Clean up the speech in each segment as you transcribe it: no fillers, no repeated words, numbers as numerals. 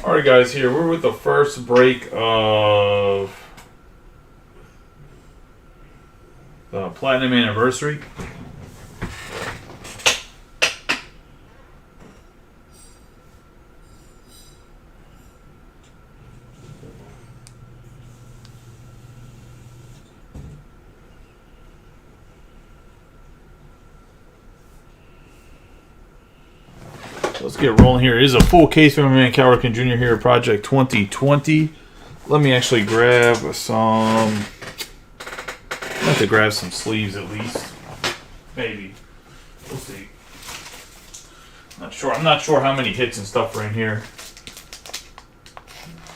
Alright guys, here we're with the first break of the Platinum Anniversary. Let's get rolling here. It is a full case from my man Cal Ripken Jr. here, Project 2020. Let me actually grab some. I have to grab some sleeves at least. Maybe. We'll see. Not sure. I'm not sure how many hits and stuff are in here.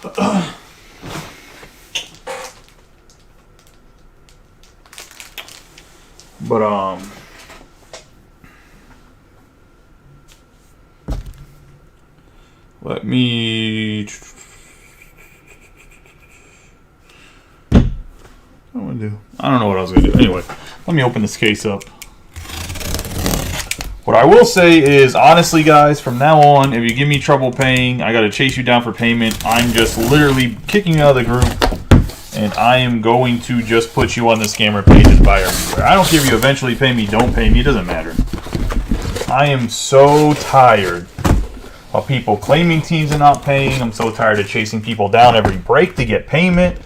But let me. I don't know what I was going to do. Anyway, let me open this case up. What I will say is, honestly, guys, from now on, if you give me trouble paying, I got to chase you down for payment. I'm just literally kicking you out of the group, and I am going to just put you on the scammer page and buy everywhere. I don't care if you eventually pay me, don't pay me, it doesn't matter. I am so tired of people claiming teams and not paying. I'm so tired of chasing people down every break to get payment.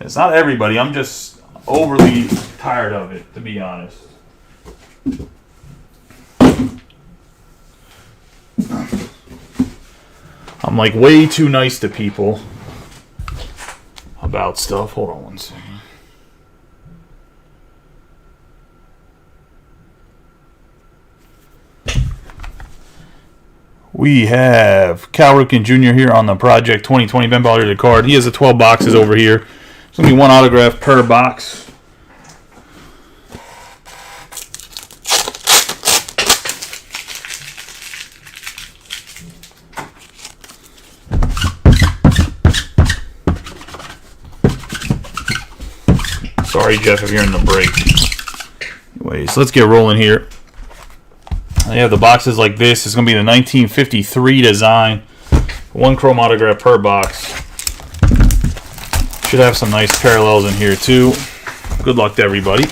It's not everybody. I'm just overly tired of it, to be honest. I'm like way too nice to people about stuff. Hold on one second. We have Cal Ripken Jr. here on the Project 2020 Ben Ballard card. He has the 12 boxes over here. There's going to be one autograph per box. Sorry, Jeff, if you're in the break. Anyways, let's get rolling here. I have the boxes like this. It's going to be the 1953 design. One chrome autograph per box. Should have some nice parallels in here, too. Good luck to everybody.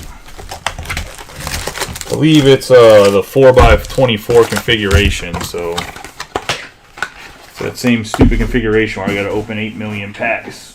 I believe it's the 4x24 configuration, so it's that same stupid configuration where I got to open 8 million packs.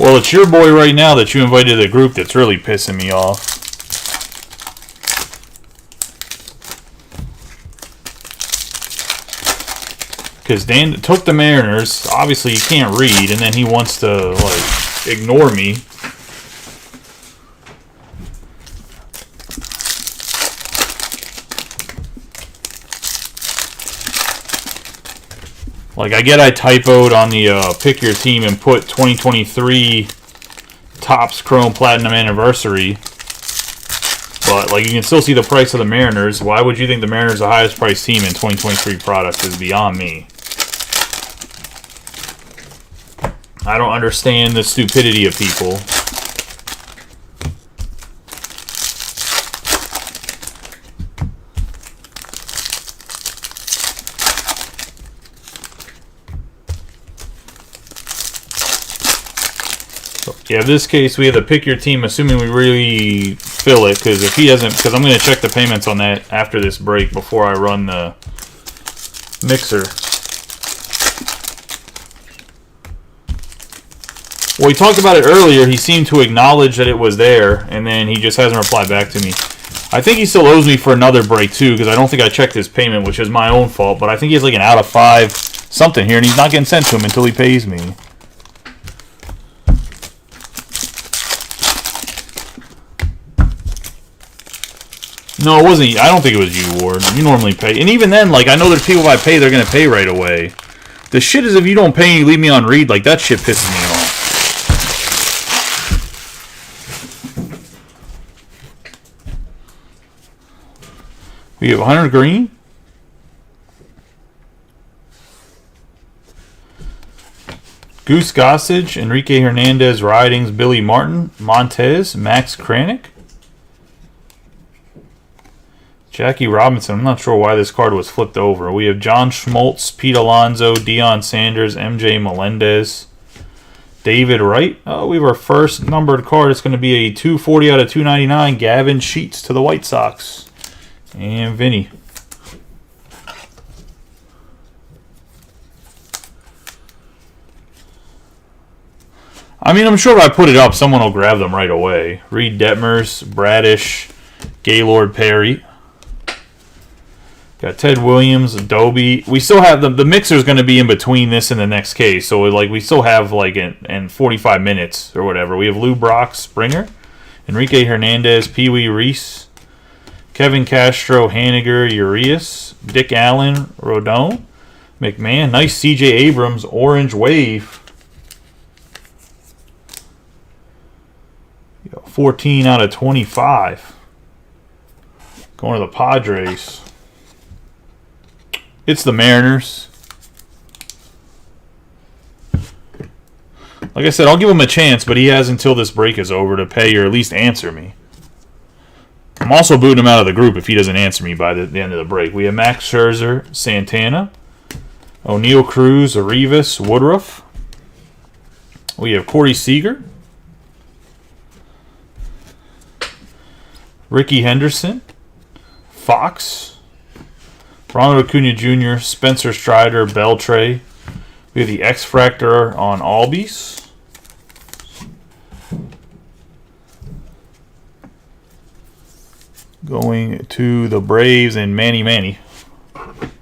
Well, it's your boy right now that you invited to the group that's really pissing me off. Because Dan took the Mariners. Obviously, he can't read, and then he wants to, like, ignore me. Like, I get I typoed on the pick your team and put 2023 Topps Chrome Platinum Anniversary. But, like, you can still see the price of the Mariners. Why would you think the Mariners are the highest priced team in 2023 products is beyond me. I don't understand the stupidity of people. Yeah, in this case, we have to pick your team, assuming we really fill it, because if he doesn't, because I'm going to check the payments on that after this break before I run the mixer. Well, we talked about it earlier. He seemed to acknowledge that it was there, and then he just hasn't replied back to me. I think he still owes me for another break, too, because I don't think I checked his payment, which is my own fault, but I think he has like an out of 5 something here, and he's not getting sent to him until he pays me. No, it wasn't. I don't think it was you, Ward. You normally pay. And even then, like, I know there's people I pay, they're going to pay right away. The shit is if you don't pay and you leave me on read, like, that shit pisses me off. We have Hunter Green. Goose Gossage, Enrique Hernandez, Ridings, Billy Martin, Montez, Max Kranick. Jackie Robinson, I'm not sure why this card was flipped over. We have John Schmaltz, Pete Alonso, Deion Sanders, MJ Melendez, David Wright. Oh, we have our first numbered card. It's going to be a 240 out of 299, Gavin Sheets to the White Sox. And Vinny. I mean, I'm sure if I put it up, someone will grab them right away. Reed Detmers, Bradish, Gaylord Perry. Got Ted Williams, Adobe. We still have the mixer's going to be in between this and the next case. So, like, we still have, like, in 45 minutes or whatever. We have Lou Brock, Springer, Enrique Hernandez, Pee Wee Reese, Kevin Castro, Haniger, Urias, Dick Allen, Rodon, McMahon. Nice C.J. Abrams, Orange Wave. 14 out of 25. Going to the Padres. It's the Mariners. Like I said, I'll give him a chance, but he has until this break is over to pay or at least answer me. I'm also booting him out of the group if he doesn't answer me by the end of the break. We have Max Scherzer, Santana, O'Neal Cruz, Arrivas, Woodruff. We have Corey Seager, Ricky Henderson, Fox, Ronald Acuna Jr., Spencer Strider, Beltre. We have the X-Fractor on Albies. Going to the Braves and Manny. Have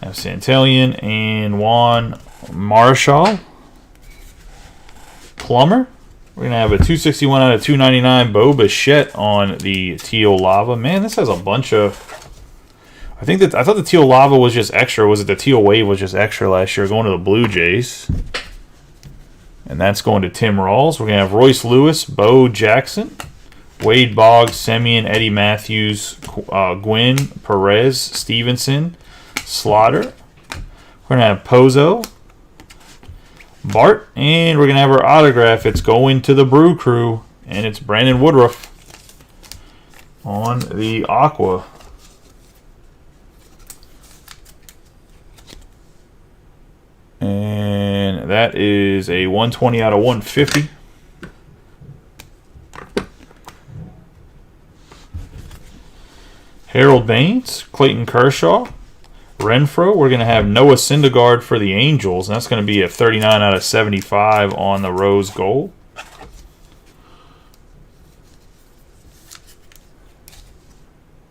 Santillan and Juan Marshall. Plummer. We're going to have a 261 out of 299 Bo Bichette on the Teal Lava. Man, this has a bunch of... I thought the Teal Lava was just extra. Was it the Teal Wave was just extra last year? Going to the Blue Jays. And that's going to Tim Rawls. We're going to have Royce Lewis, Bo Jackson, Wade Boggs, Semien, Eddie Matthews, Gwynn, Perez, Stevenson, Slaughter. We're going to have Pozo, Bart, and we're going to have our autograph. It's going to the Brew Crew, and it's Brandon Woodruff on the Aqua. And that is a 120 out of 150. Harold Baines, Clayton Kershaw, Renfroe. We're going to have Noah Syndergaard for the Angels, and that's going to be a 39 out of 75 on the Rose Gold.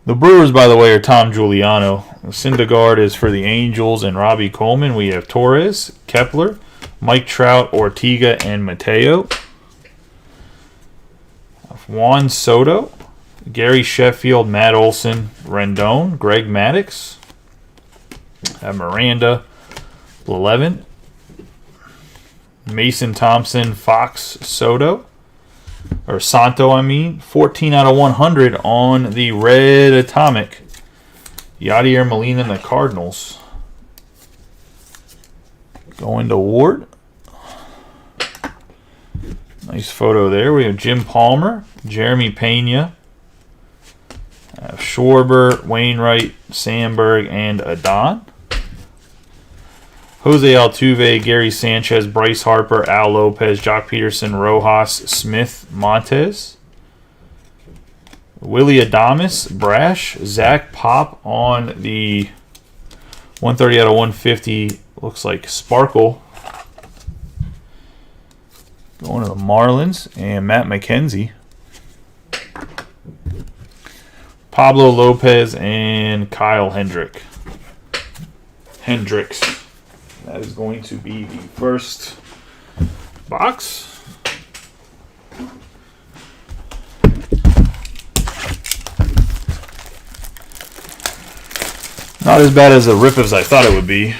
The Brewers, by the way, are Tom Giuliano. Syndergaard is for the Angels and Robbie Coleman. We have Torres, Kepler, Mike Trout, Ortega, and Mateo. Juan Soto, Gary Sheffield, Matt Olson, Rendon, Greg Maddux. Have Miranda, Levin, Mason Thompson, Fox Soto. Or Santo, I mean. 14 out of 100 on the Red Atomic. Yadier Molina and the Cardinals. Going to Ward. Nice photo there. We have Jim Palmer, Jeremy Pena, Schwarber, Wainwright, Sandberg, and Adon. Jose Altuve, Gary Sanchez, Bryce Harper, Al Lopez, Jock Peterson, Rojas, Smith, Montez. Willie Adames, Brash, Zach Pop on the 130 out of 150. Looks like Sparkle. Going to the Marlins and Matt McKenzie. Pablo Lopez and Kyle Hendricks. That is going to be the first box. Not as bad as a rip as I thought it would be.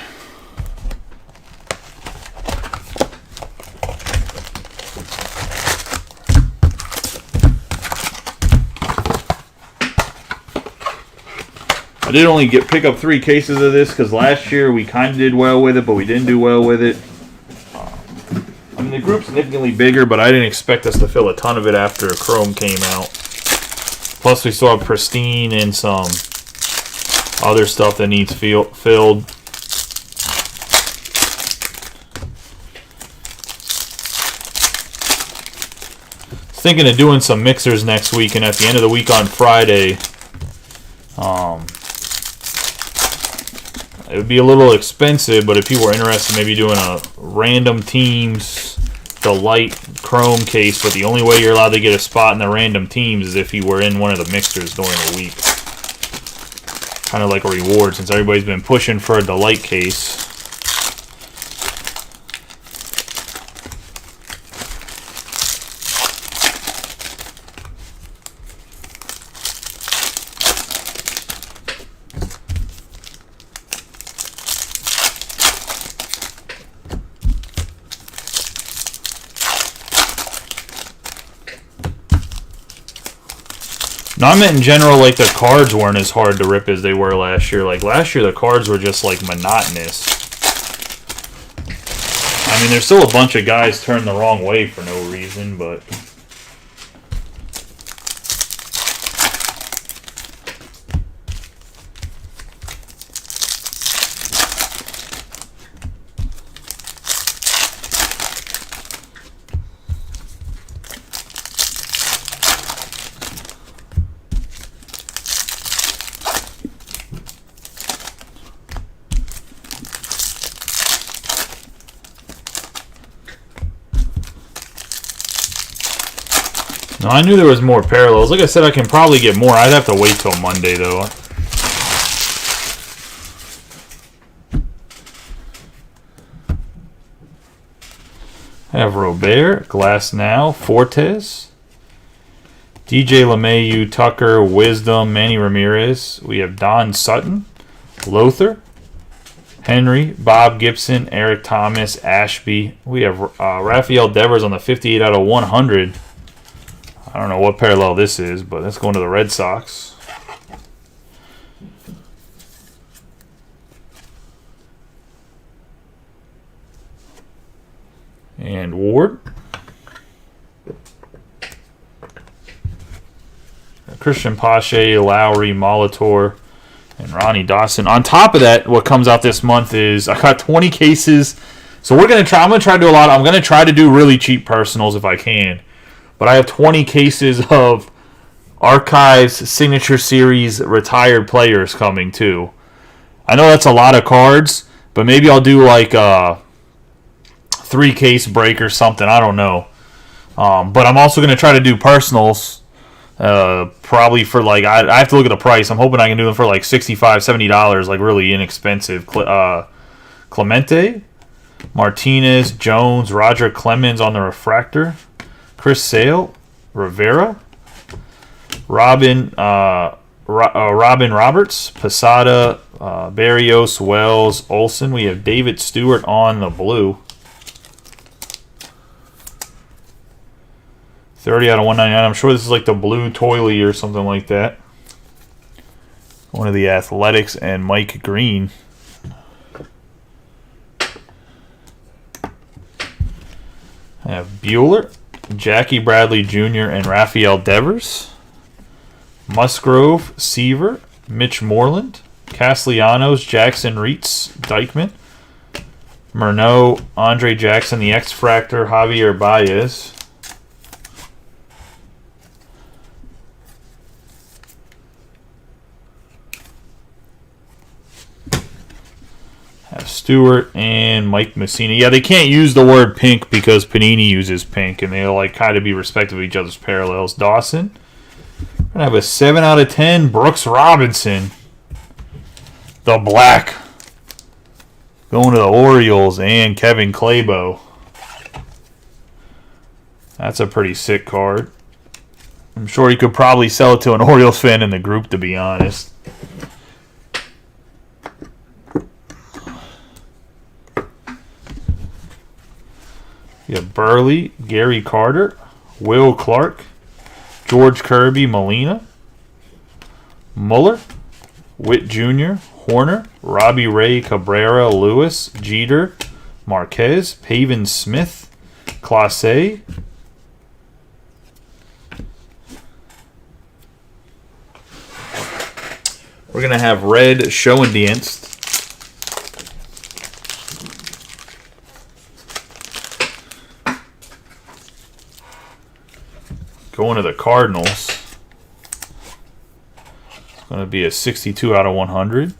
I did only pick up 3 cases of this because last year we kind of did well with it, but we didn't do well with it. I mean, the group's significantly bigger, but I didn't expect us to fill a ton of it after Chrome came out. Plus, we still have Pristine and some other stuff that needs filled. Thinking of doing some mixers next week, and at the end of the week on Friday, it would be a little expensive, but if people are interested, maybe doing a random teams, the light Chrome case, but the only way you're allowed to get a spot in the random teams is if you were in one of the mixers during the week. Kind of like a reward, since everybody's been pushing for the light case. No, I meant in general, like, the cards weren't as hard to rip as they were last year. Like, last year the cards were just, like, monotonous. I mean, there's still a bunch of guys turned the wrong way for no reason, but... No, I knew there was more parallels. Like I said, I can probably get more. I'd have to wait till Monday, though. I have Robert, Glasnow, Fortes, DJ LeMahieu, Tucker, Wisdom, Manny Ramirez. We have Don Sutton, Lothar, Henry, Bob Gibson, Eric Thomas, Ashby. We have Rafael Devers on the 58 out of 100. I don't know what parallel this is, but that's going to the Red Sox. And Ward. Christian Pache, Lowry, Molitor, and Ronnie Dawson. On top of that, what comes out this month is I got 20 cases. So I'm going to try to do a lot. I'm going to try to do really cheap personals if I can. But I have 20 cases of Archives Signature Series retired players coming too. I know that's a lot of cards, but maybe I'll do like a 3-case break or something. I don't know. But I'm also going to try to do personals. Probably for like, I have to look at the price. I'm hoping I can do them for like $65, $70, like really inexpensive. Clemente, Martinez, Jones, Roger Clemens on the refractor. Chris Sale, Rivera, Robin Roberts, Posada, Barrios, Wells, Olsen. We have David Stewart on the blue. 30 out of 199. I'm sure this is like the blue Toily or something like that. One of the Athletics and Mike Green. I have Bueller, Jackie Bradley Jr., and Rafael Devers. Musgrove, Seaver, Mitch Moreland, Castellanos, Jackson Reitz, Dykeman, Murnau, Andre Jackson, the X-Fractor, Javier Baez. Have Stewart and Mike Messina. Yeah, they can't use the word pink because Panini uses pink, and they'll like kind of be respective of each other's parallels. Dawson. We're going to have a 7 out of 10. Brooks Robinson. The black. Going to the Orioles and Kevin Claybo. That's a pretty sick card. I'm sure you could probably sell it to an Orioles fan in the group, to be honest. We have Burley, Gary Carter, Will Clark, George Kirby, Molina, Muller, Witt Jr., Horner, Robbie Ray, Cabrera, Lewis, Jeter, Marquez, Pavin Smith, Clase. We're going to have red Schoendienst. Going to the Cardinals. It's going to be a 62 out of 100.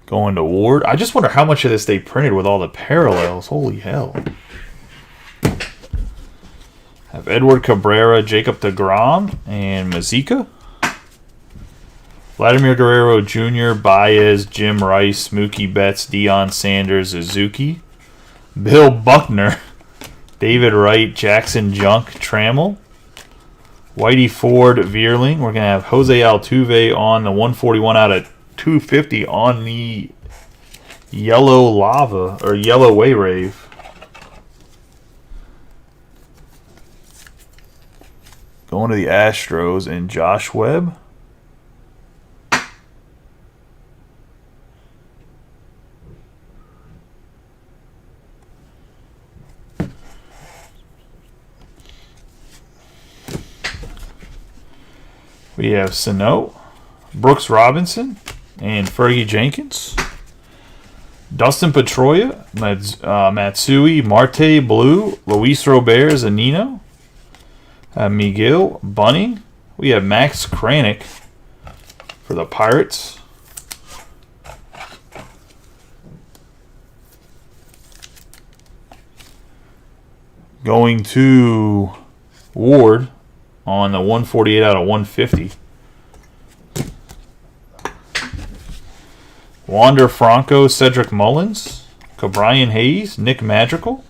Going to Ward. I just wonder how much of this they printed with all the parallels. Holy hell. Have Edward Cabrera, Jacob deGrom, and Mazika. Vladimir Guerrero Jr., Baez, Jim Rice, Mookie Betts, Deion Sanders, Suzuki. Bill Buckner, David Wright, Jackson Junk, Trammell. Whitey Ford, Vierling. We're going to have Jose Altuve on the 141 out of 250 on the Yellow Lava, or Yellow Wayrave. Going to the Astros and Josh Webb. We have Sano, Brooks Robinson, and Fergie Jenkins. Dustin Pedroia, Matsui, Marte, Blue, Luis Robert, Zanino. Miguel Bunning. We have Max Kranick for the Pirates. Going to Ward on the 148 out of 150. Wander Franco, Cedric Mullins, Cabrian Hayes, Nick Madrigal.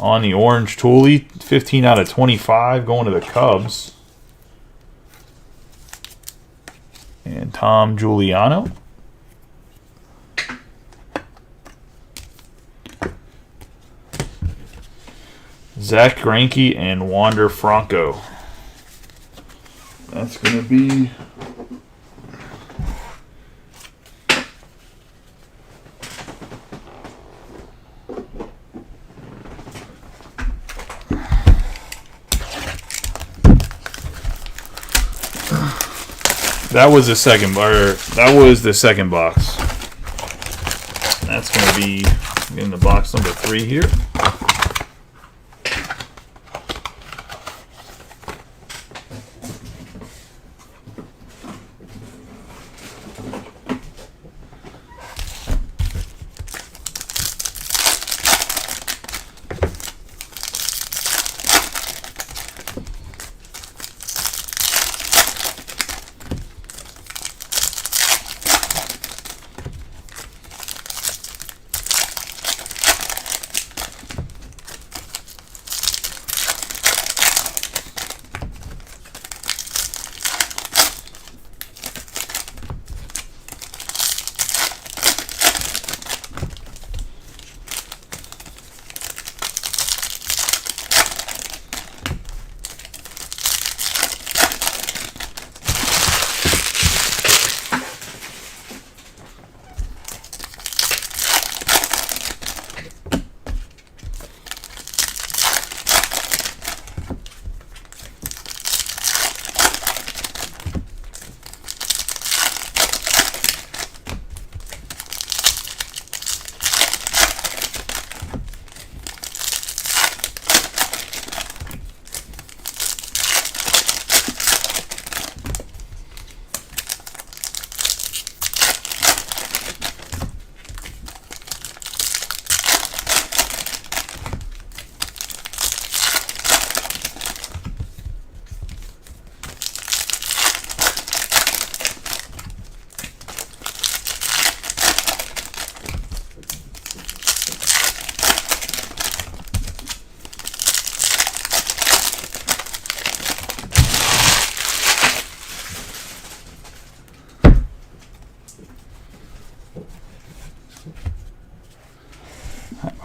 On the Orange Tooley, 15 out of 25, going to the Cubs. And Tom Giuliano. Zach Greinke and Wander Franco. That's going to be... That was the second box. That's going to be in the box number 3 here.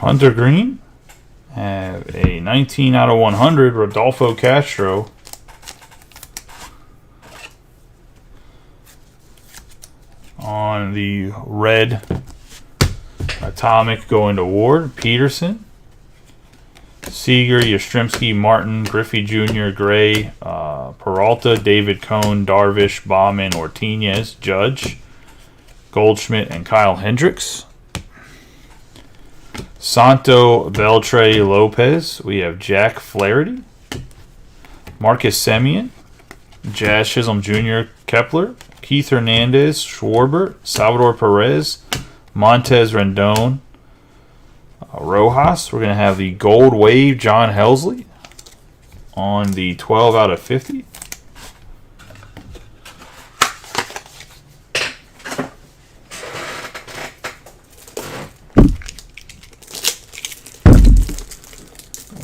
Hunter Green. Have a 19 out of 100 Rodolfo Castro. On the red atomic going to Ward, Peterson, Seager, Yastrzemski, Martin, Griffey Jr., Gray, Peralta, David Cohn, Darvish, Bauman, Ortinez, Judge, Goldschmidt, and Kyle Hendricks. Santo, Beltre, Lopez. We have Jack Flaherty, Marcus Semien, Jazz Chisholm Jr., Kepler, Keith Hernandez, Schwarber, Salvador Perez, Montez Rendon, Rojas. We're going to have the Gold Wave John Helsley on the 12 out of 50.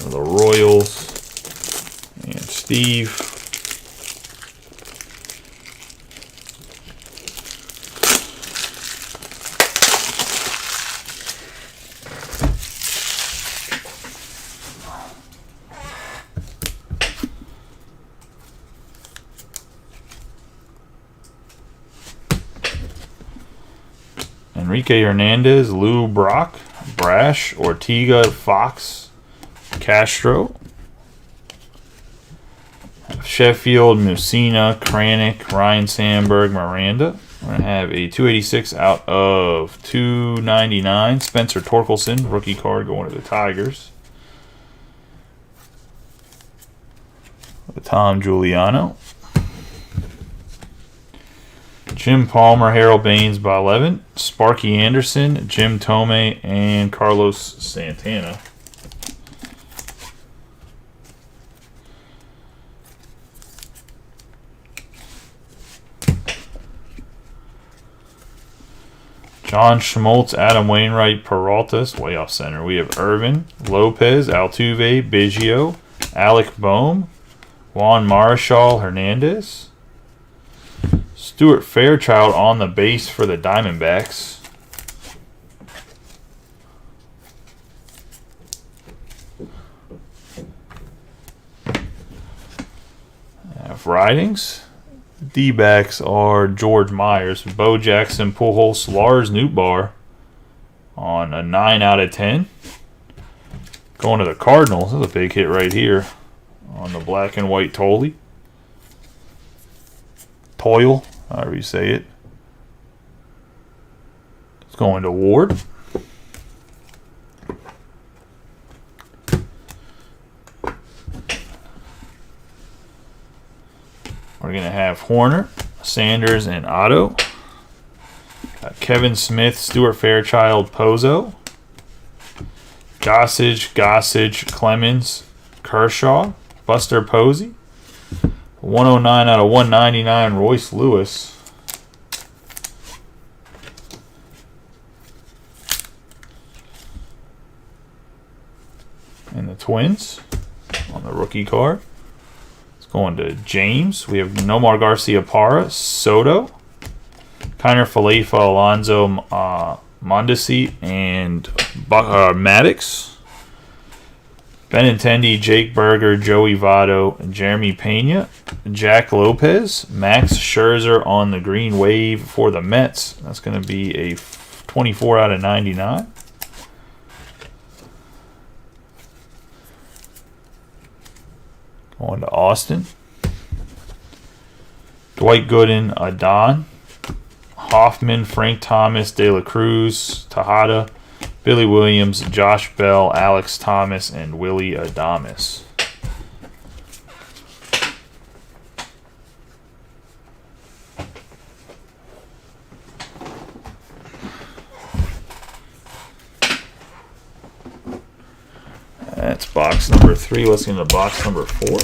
The Royals and Steve. Enrique Hernandez, Lou Brock, Brash, Ortega, Fox, Castro, Sheffield, Mussina, Kranick, Ryan Sandberg, Miranda. We're going to have a 286 out of 299. Spencer Torkelson, rookie card going to the Tigers. Tom Giuliano. Jim Palmer, Harold Baines by 11. Sparky Anderson, Jim Thome, and Carlos Santana. John Schmaltz, Adam Wainwright, Peralta, way off center. We have Irvin, Lopez, Altuve, Biggio, Alec Boehm, Juan Marichal Hernandez, Stuart Fairchild on the base for the Diamondbacks. Writings. D-backs are George Myers, Bo Jackson, Pujols, Lars Nootbaar on a 9 out of 10. Going to the Cardinals. That's a big hit right here on the black and white Toyle, however you say it. It's going to Ward. We're going to have Horner, Sanders, and Otto. Kevin Smith, Stuart Fairchild, Pozo. Gossage, Clemens, Kershaw, Buster Posey. 109 out of 199, Royce Lewis. And the Twins on the rookie card. Going to James. We have Nomar Garcia-Parra, Soto, Kiner Falefa, Alonso, Mondesi, and Maddox. Benintendi, Jake Berger, Joey Votto, Jeremy Pena, Jack Lopez, Max Scherzer on the green wave for the Mets. That's going to be a 24 out of 99. Going to Austin. Dwight Gooden, Adon. Hoffman, Frank Thomas, De La Cruz, Tejada, Billy Williams, Josh Bell, Alex Thomas, and Willie Adames. That's box number 3. Let's get into box number 4.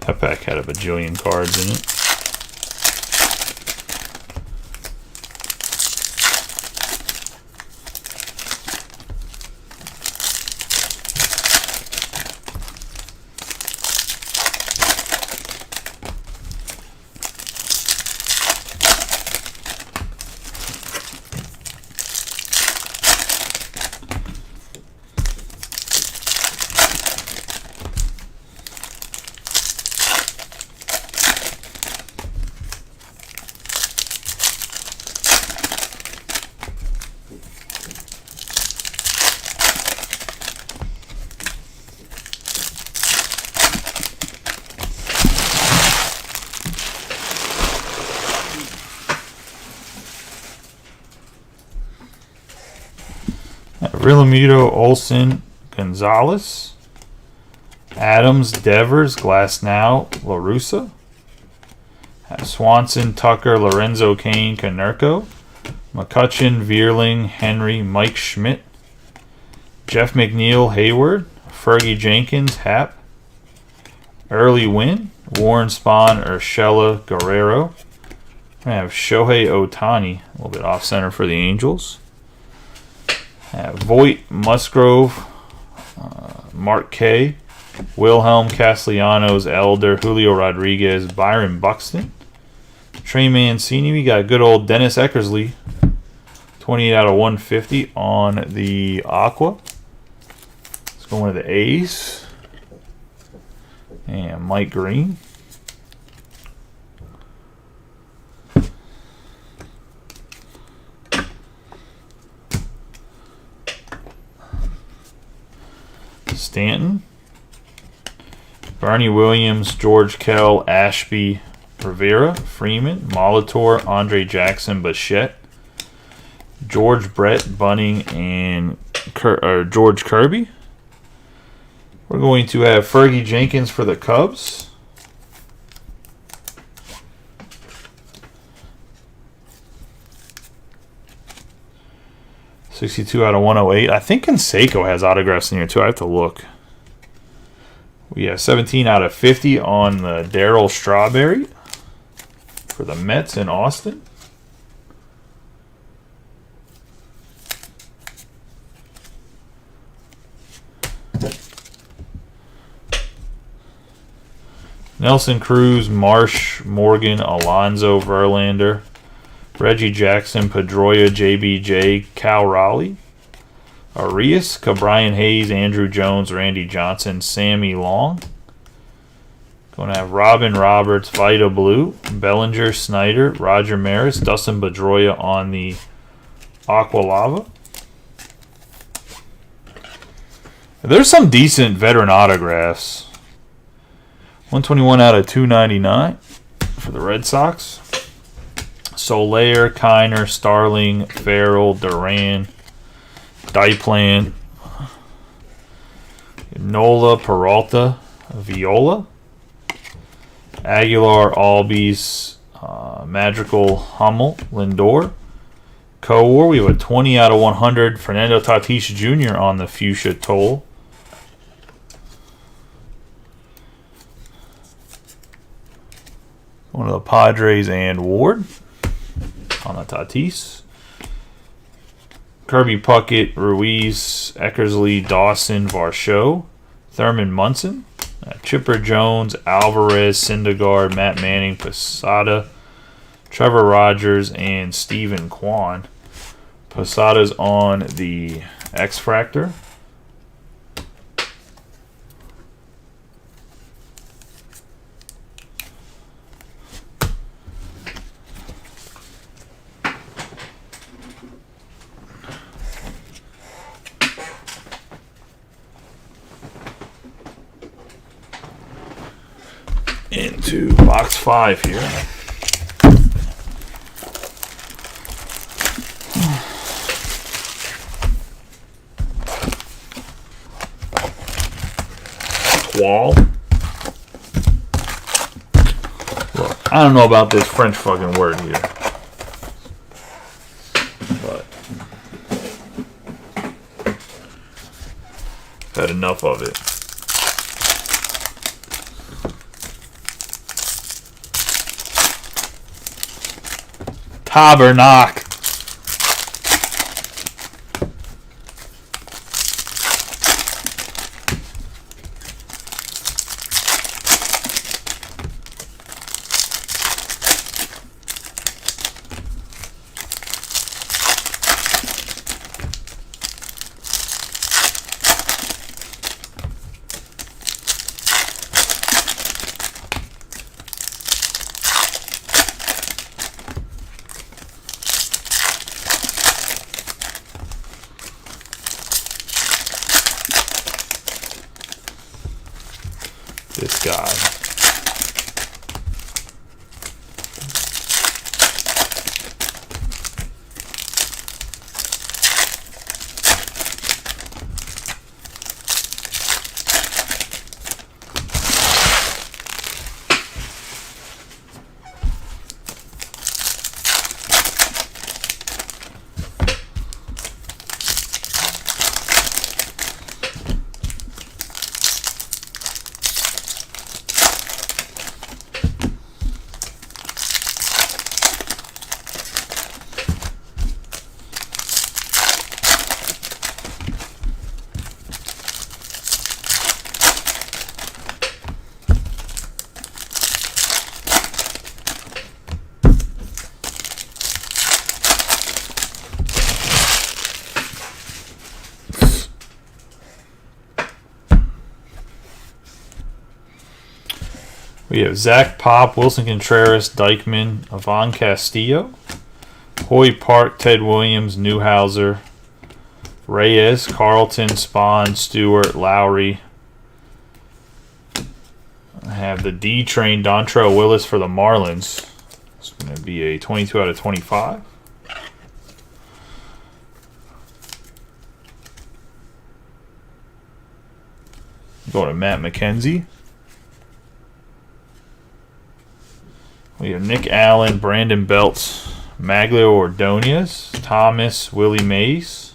That pack had a bajillion cards in it. Realmuto, Olsen, Gonzalez, Adams, Devers, Glasnow, LaRussa, Swanson, Tucker, Lorenzo Cain, Konerko, McCutchen, Vierling, Henry, Mike Schmidt, Jeff McNeil, Hayward, Fergie Jenkins, Hap, Early Win, Warren Spahn, Urshela, Guerrero. I have Shohei Ohtani, a little bit off center for the Angels. Voit, Musgrove, Mark K, Wilhelm Castellanos, Elder, Julio Rodriguez, Byron Buxton, Trey Mancini. We got good old Dennis Eckersley, 28 out of 150 on the Aqua. Let's go into the A's. And Mike Green. Stanton, Bernie Williams, George Kell, Ashby, Rivera, Freeman, Molitor, Andre Jackson, Bichette, George Brett, Bunning, and George Kirby. We're going to have Fergie Jenkins for the Cubs. .62 out of 108. I think Canseco has autographs in here too. I have to look. We have 17 out of 50 on the Darryl Strawberry for the Mets in Austin. Nelson Cruz, Marsh, Morgan, Alonso, Verlander, Reggie Jackson, Pedroia, JBJ, Cal Raleigh, Arias, Brian Hayes, Andrew Jones, Randy Johnson, Sammy Long. Going to have Robin Roberts, Vita Blue, Bellinger, Snyder, Roger Maris, Dustin Pedroia on the Aqualava. There's some decent veteran autographs. 121 out of 299 for the Red Sox. Soler, Kiner, Starling, Farrell, Duran, Diplan, Nola, Peralta, Viola, Aguilar, Albies, Madrigal, Hummel, Lindor, Cowar. We have a 20 out of 100 Fernando Tatis Jr. on the Fuchsia Toll. One of the Padres and Ward on the Tatis. Kirby Puckett, Ruiz, Eckersley, Dawson, Varsho, Thurman Munson, Chipper Jones, Alvarez, Syndergaard, Matt Manning, Posada, Trevor Rogers, and Stephen Kwan. Posada's on the X-Fractor. Into box 5 here. Wall. Look, I don't know about this French fucking word here, but I've had enough of it. Tabernacle. This guy. We have Zach Pop, Wilson Contreras, Dykman, Ivan Castillo, Hoy Park, Ted Williams, Newhouser, Reyes, Carlton, Spahn, Stewart, Lowry. I have the D train, Dontrelle Willis for the Marlins. It's going to be a 22 out of 25. Go to Matt McKenzie. We have Nick Allen, Brandon Belts, Maglio Ordonez, Thomas, Willie Mays,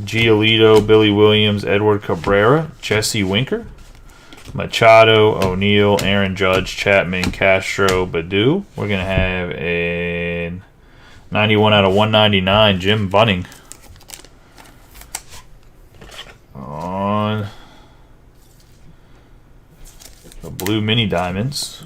Giolito, Billy Williams, Edward Cabrera, Jesse Winker, Machado, O'Neill, Aaron Judge, Chapman, Castro, Badu. We're going to have a 91 out of 199, Jim Bunning. On the blue mini diamonds.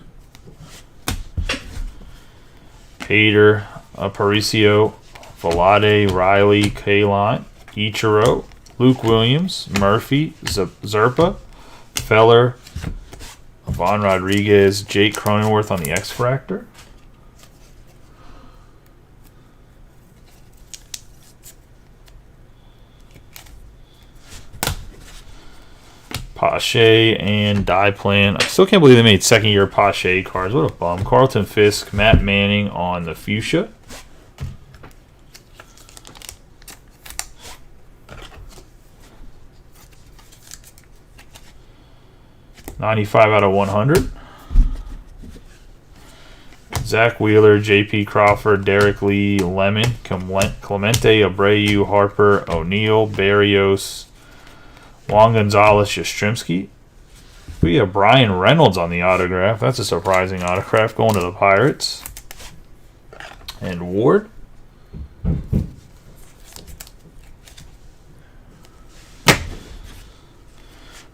Hader, Aparicio, Velade, Riley, Kaline, Ichiro, Luke Williams, Murphy, Zerpa, Feller, Von Rodriguez, Jake Cronenworth on the X-Fractor. Pache and Die Plan. I still can't believe they made second-year Pache cards. What a bum. Carlton Fisk, Matt Manning on the Fuchsia. $95 out of 100. Zach Wheeler, J.P. Crawford, Derek Lee, Lemon, Clemente, Abreu, Harper, O'Neill, Barrios, Juan Gonzalez, Yastrzemski. We have Brian Reynolds on the autograph. That's a surprising autograph going to the Pirates. And Ward.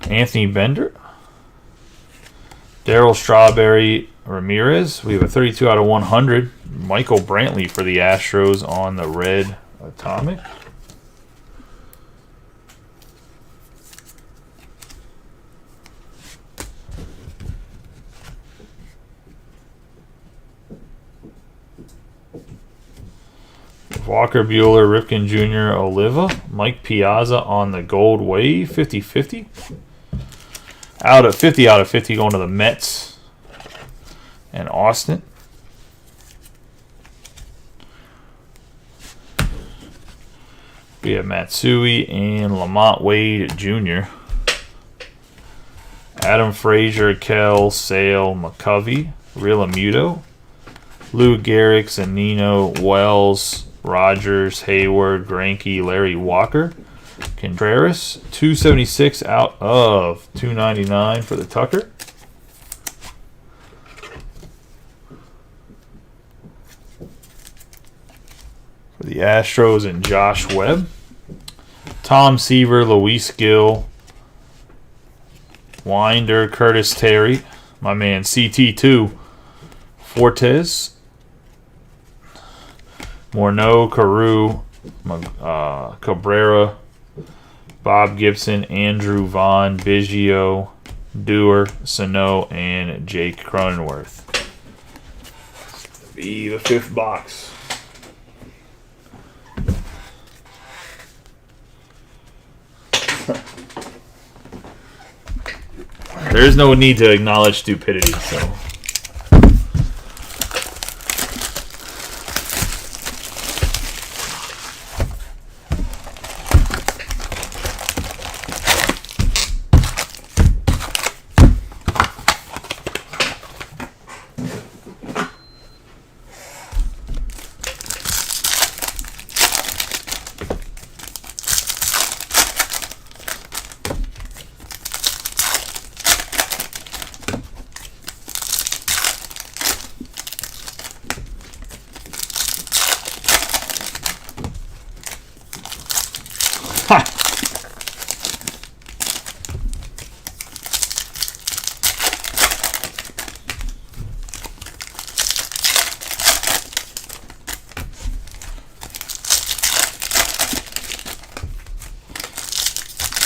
Anthony Bender. Darryl Strawberry, Ramirez. We have a 32 out of 100. Michael Brantley for the Astros on the red atomic. Walker Buehler, Ripken Jr., Oliva, Mike Piazza on the Gold Wave, 50-50. Out of 50 out of 50 going to the Mets and Austin. We have Matsui and Lamont Wade Jr. Adam Frazier, Kell, Sale, McCovey, Realmuto, Lou Gehrig, Zanino, Wells, Rogers, Hayward, Greinke, Larry Walker, Contreras, 276 out of 299 for the Tucker. For the Astros and Josh Webb. Tom Seaver, Luis Gill, Winder, Curtis Terry, my man CT2, Fortes, Morneau, Carew, Cabrera, Bob Gibson, Andrew Vaughn, Biggio, Dewar, Sano, and Jake Cronenworth. Be the 5th box. There's no need to acknowledge stupidity, so.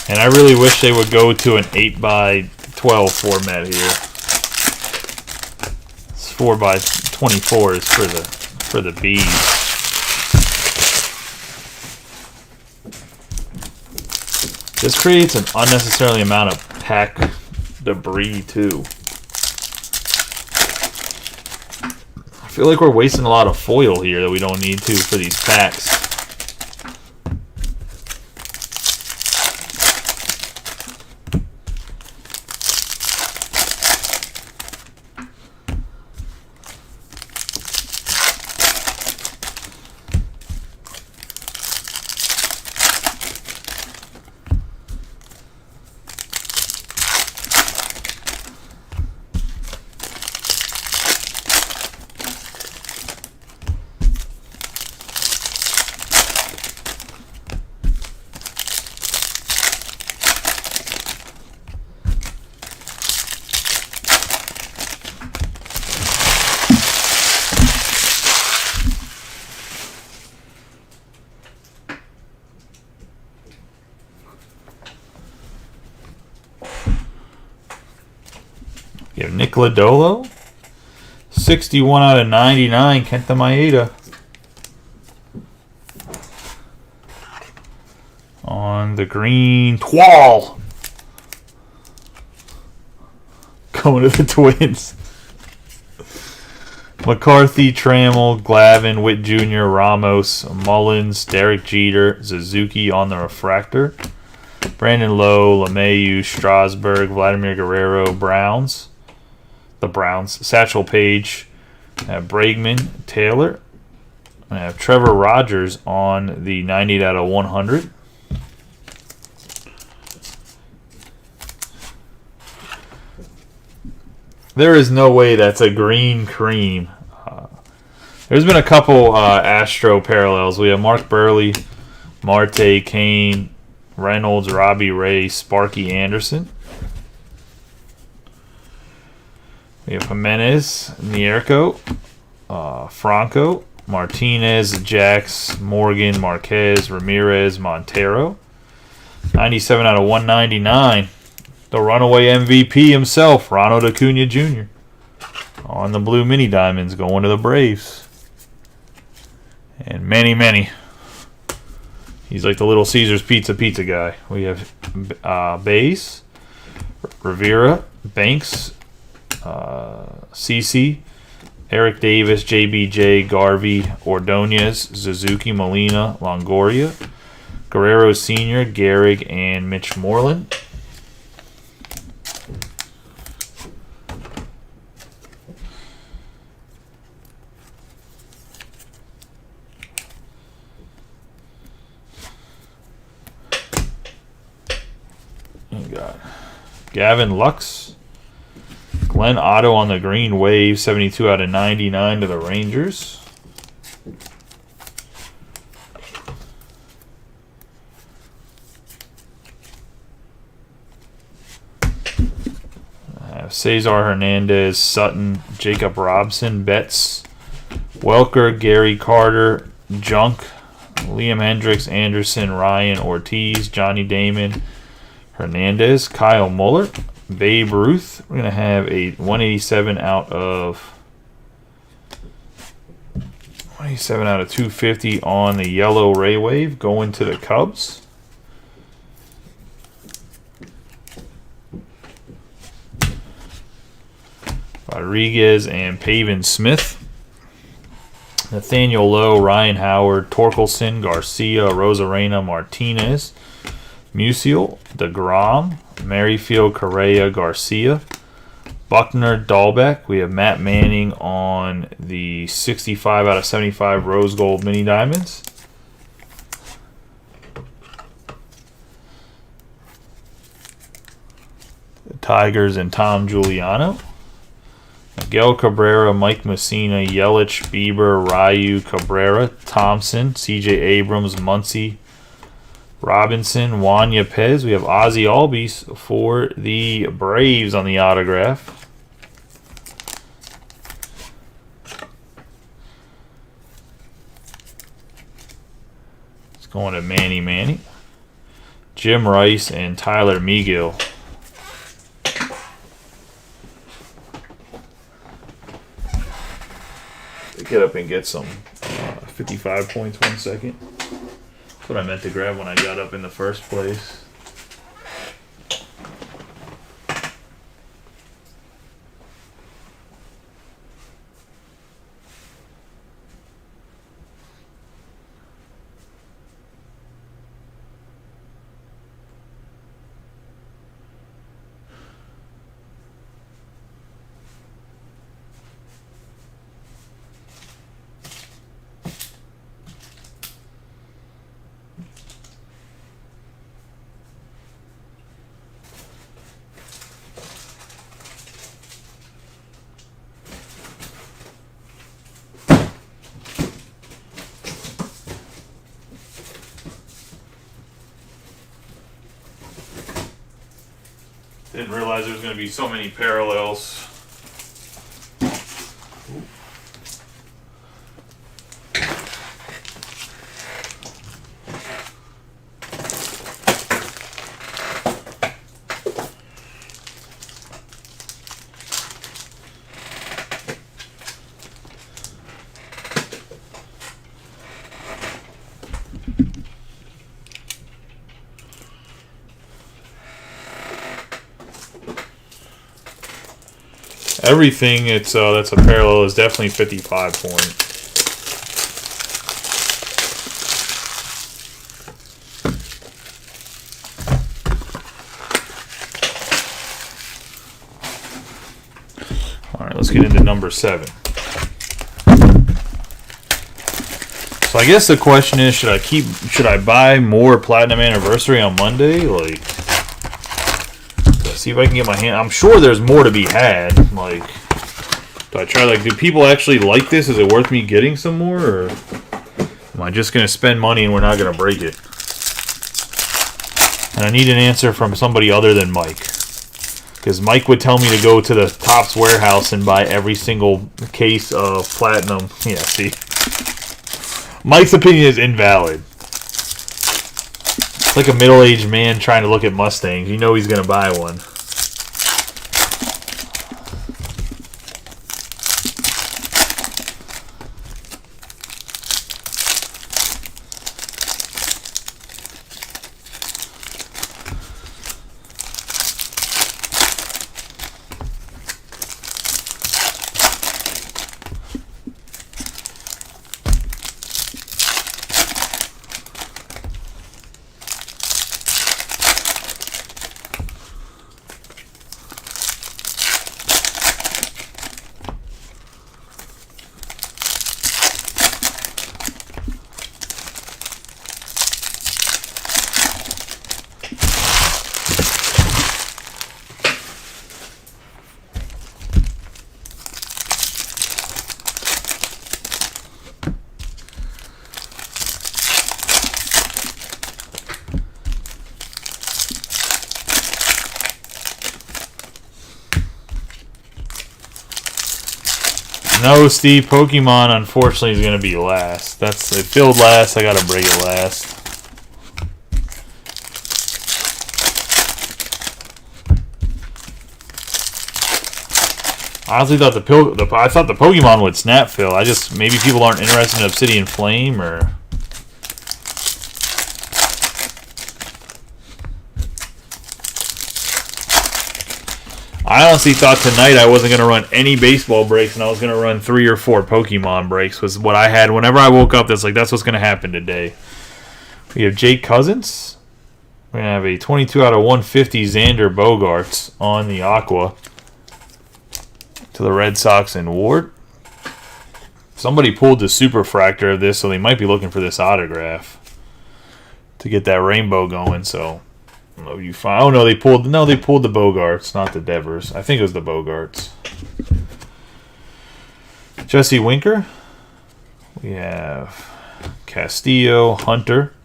And I really wish they would go to an 8x12 format here. It's 4x24 is for the B's. This creates an unnecessary amount of pack debris too. I feel like we're wasting a lot of foil here that we don't need to for these packs. You have Nick Lodolo, 61 out of 99, Kenta Maeda. On the green, Twal. Going to the Twins. McCarthy, Trammell, Glavine, Witt Jr., Ramos, Mullins, Derek Jeter, Suzuki on the refractor. Brandon Lowe, LeMahieu, Strasburg, Vladimir Guerrero, Browns. The Browns. Satchel Paige, Bregman, Taylor. I have Trevor Rogers on the 90 out of 100. There is no way that's a green cream. There's been a couple Astro parallels. We have Mark Burley, Marte, Kane, Reynolds, Robbie Ray, Sparky Anderson. We have Jimenez, Nierko, Franco, Martinez, Jax, Morgan, Marquez, Ramirez, Montero. 97 out of 199. The runaway MVP himself, Ronald Acuna Jr. On the blue mini diamonds, going to the Braves. And many. He's like the Little Caesars pizza guy. We have Bass, Rivera, Banks, CC, Eric Davis, JBJ, Garvey, Ordonez, Suzuki, Molina, Longoria, Guerrero Sr., Gehrig, and Mitch Moreland. We got Gavin Lux, Glenn Otto on the green wave, 72 out of 99 to the Rangers. Cesar Hernandez, Sutton, Jacob Robson, Betts, Welker, Gary Carter, Junk, Liam Hendricks, Anderson, Ryan, Ortiz, Johnny Damon, Hernandez, Kyle Muller, Babe Ruth. We're going to have a 187 out of 250 on the yellow Ray Wave going to the Cubs. Rodriguez and Pavin Smith. Nathaniel Lowe, Ryan Howard, Torkelson, Garcia, Rosarena, Martinez, Musial, DeGrom, Merrifield, Correa, Garcia, Buckner, Dahlbeck. We have Matt Manning on the 65 out of 75 Rose Gold Mini Diamonds. The Tigers and Tom Giuliano. Miguel Cabrera, Mike Messina, Yelich, Bieber, Ryu, Cabrera, Thompson, CJ Abrams, Muncy, Robinson, Juan Yepez. We have Ozzy Albies for the Braves on the autograph. It's going to Manny. Jim Rice and Tyler Megill. Get up and get some 55 points 1 second. That's what I meant to grab when I got up in the first place. Didn't realize there was going to be so many parallels. Everything that's a parallel is definitely 55 point. All right, let's get into number 7. So I guess the question is, should I buy more Platinum Anniversary on Monday? Like, see if I can get my hand. I'm sure there's more to be had. Like, do people actually like this? Is it worth me getting some more, or am I just gonna spend money and we're not gonna break it? And I need an answer from somebody other than Mike, because Mike would tell me to go to the Topps warehouse and buy every single case of Platinum. Yeah, see, Mike's opinion is invalid. It's like a middle-aged man trying to look at Mustangs. You know he's gonna buy one. No, Steve. Pokemon, unfortunately, is going to be last. It filled last. I got to break it last. I honestly thought the Pokemon would snap fill. Maybe people aren't interested in Obsidian Flame or. I honestly thought tonight I wasn't going to run any baseball breaks and I was going to run 3 or 4 Pokemon breaks was what I had. Whenever I woke up, that's what's going to happen today. We have Jake Cousins. We're going to have a 22 out of 150 Xander Bogaerts on the Aqua to the Red Sox and Ward. Somebody pulled the superfractor of this, so they might be looking for this autograph to get that rainbow going, so... Oh no, they pulled the Bogaerts, not the Devers. I think it was the Bogaerts. Jesse Winker. We have Castillo, Hunter,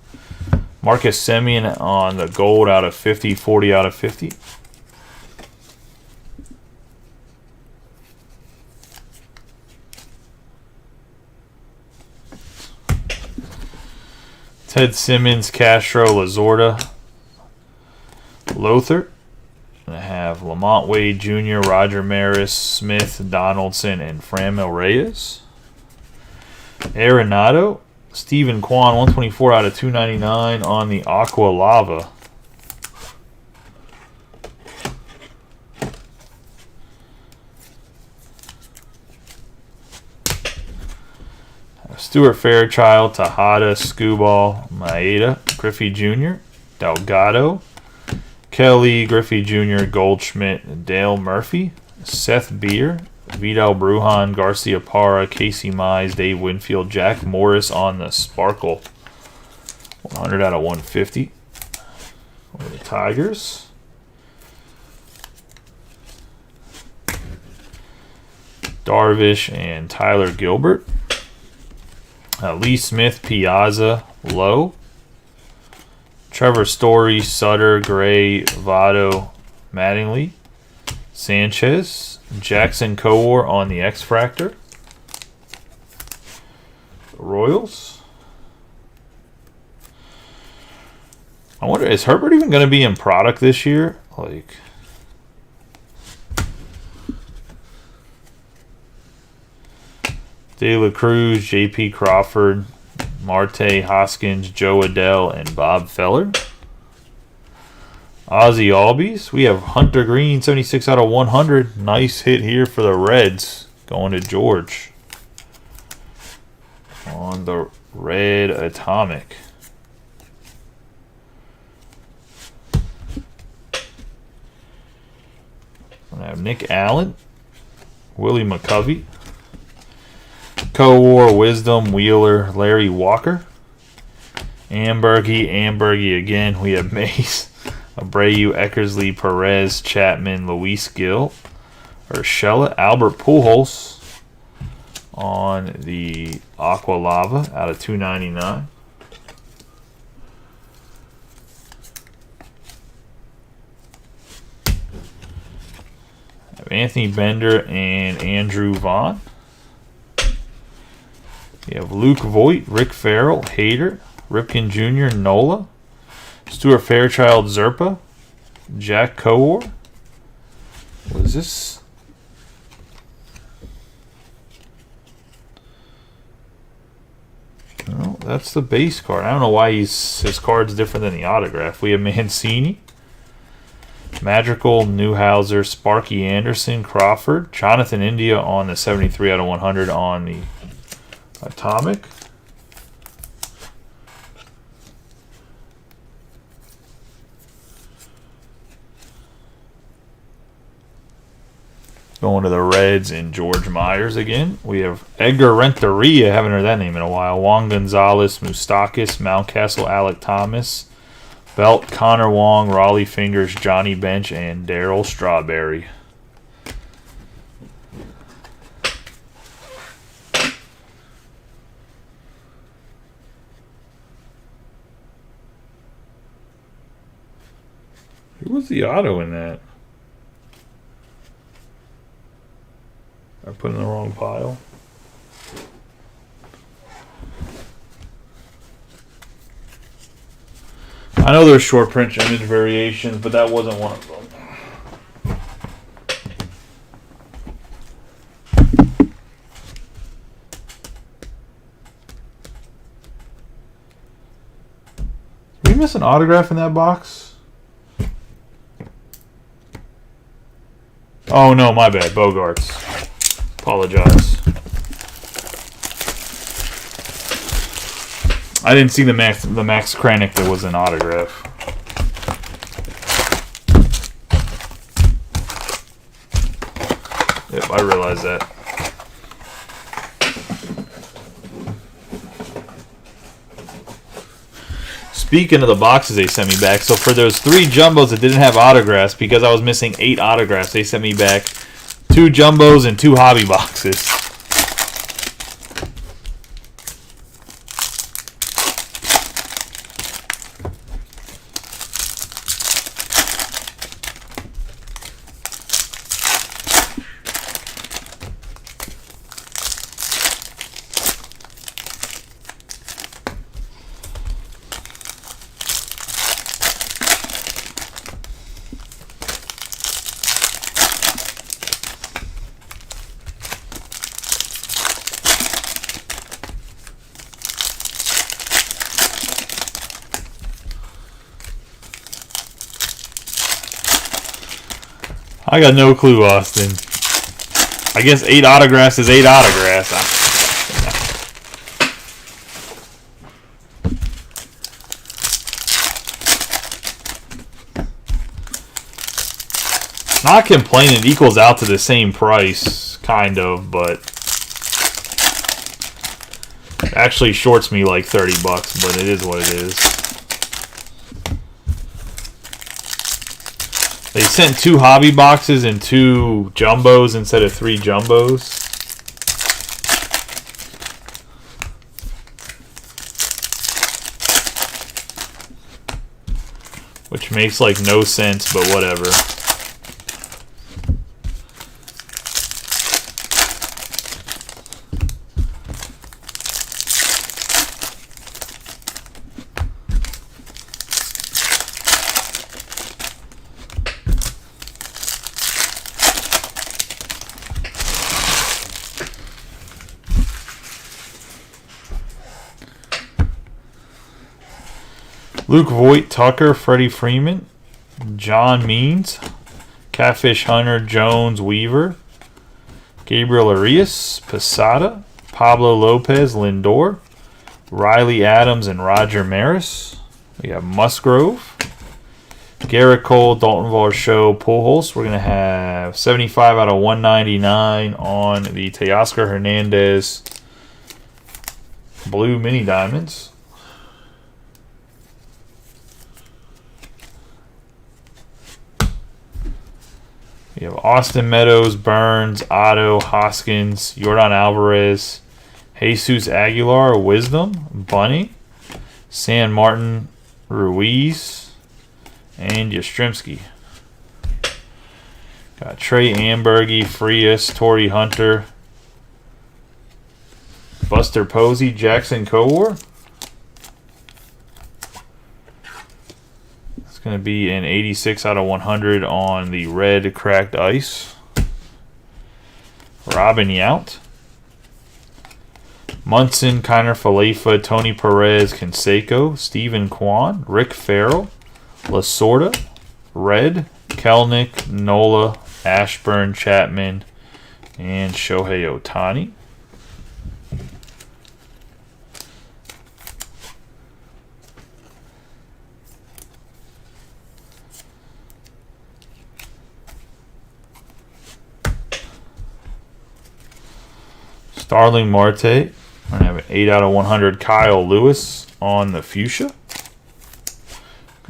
Marcus Semien on the gold out of 50, 40 out of 50. Ted Simmons, Castro, Lazorda, Lothar. I have Lamont Wade Jr., Roger Maris, Smith, Donaldson, and Franmil Reyes. Arenado, Stephen Kwan, 124 out of 299 on the Aqua Lava. Stuart Fairchild, Tejada, Skubal, Maeda, Griffey Jr., Delgado, Kelly, Griffey Jr., Goldschmidt, Dale Murphy, Seth Beer, Vidal Brujan, Garcia Parra, Casey Mize, Dave Winfield, Jack Morris on the Sparkle. 100 out of 150. For the Tigers. Darvish and Tyler Gilbert. Lee Smith, Piazza, Lowe. Trevor Story, Sutter, Gray, Votto, Mattingly, Sanchez, Jackson Kowar on the X-Fractor. Royals. I wonder, is Herbert even going to be in product this year? Like, De La Cruz, J.P. Crawford, Marte, Hoskins, Joe Adele, and Bob Feller. Ozzie Albies. We have Hunter Green, 76 out of 100. Nice hit here for the Reds. Going to George. On the Red Atomic. I have Nick Allen, Willie McCovey, Kowar, Wisdom, Wheeler, Larry Walker, Ambergy again. We have Mace, Abreu, Eckersley, Perez, Chapman, Luis Gill, Urshela, Albert Pujols on the Aqua Lava out of 299. Anthony Bender and Andrew Vaughn. You have Luke Voigt, Rick Farrell, Hader, Ripken Jr., Nola, Stuart Fairchild, Zerpa, Jack Kowar. What is this? No, that's the base card. I don't know why his card's different than the autograph. We have Mancini, Madrigal, Newhouser, Sparky Anderson, Crawford, Jonathan India on the 73 out of 100 on the Atomic. Going to the Reds and George Myers again. We have Edgar Renteria. Haven't heard that name in a while. Juan Gonzalez, Moustakis, Mountcastle, Alec Thomas, Belt, Connor Wong, Raleigh Fingers, Johnny Bench, and Darryl Strawberry. Who was the auto in that? I put in the wrong pile. I know there's short print image variations, but that wasn't one of them. Did we miss an autograph in that box? Oh no, my bad. Bogarts. Apologize. I didn't see the Max Kranick that was an autograph. Yep, I realize that. Speaking of the boxes they sent me back, so for those 3 jumbos that didn't have autographs, because I was missing 8 autographs, they sent me back 2 jumbos and 2 hobby boxes. I got no clue, Austin. I guess 8 autographs is 8 autographs. Not complaining, it equals out to the same price, kind of, but it actually shorts me like $30, but it is what it is. They sent 2 hobby boxes and 2 jumbos instead of 3 jumbos. Which makes like no sense, but whatever. Luke Voigt, Tucker, Freddie Freeman, John Means, Catfish Hunter, Jones, Weaver, Gabriel Arias, Posada, Pablo Lopez, Lindor, Riley Adams, and Roger Maris. We have Musgrove, Garrett Cole, Dalton Varsho, Pujols. We're going to have 75 out of 199 on the Teoscar Hernandez Blue Mini Diamonds. We have Austin Meadows, Burns, Otto, Hoskins, Yordan Alvarez, Jesus Aguilar, Wisdom, Bunny, San Martin, Ruiz, and Yastrzemski. Got Trey Ambergy, Frias, Torrey Hunter, Buster Posey, Jackson Kowar. Going to be an 86 out of 100 on the red cracked ice. Robin Yount, Munson, Kiner Falefa, Tony Perez, Canseco, Stephen Kwan, Rick Farrell, Lasorda, Red, Kelnick, Nola, Ashburn, Chapman, and Shohei Ohtani. Starling Marte. We're going to have an 8 out of 100 Kyle Lewis on the fuchsia.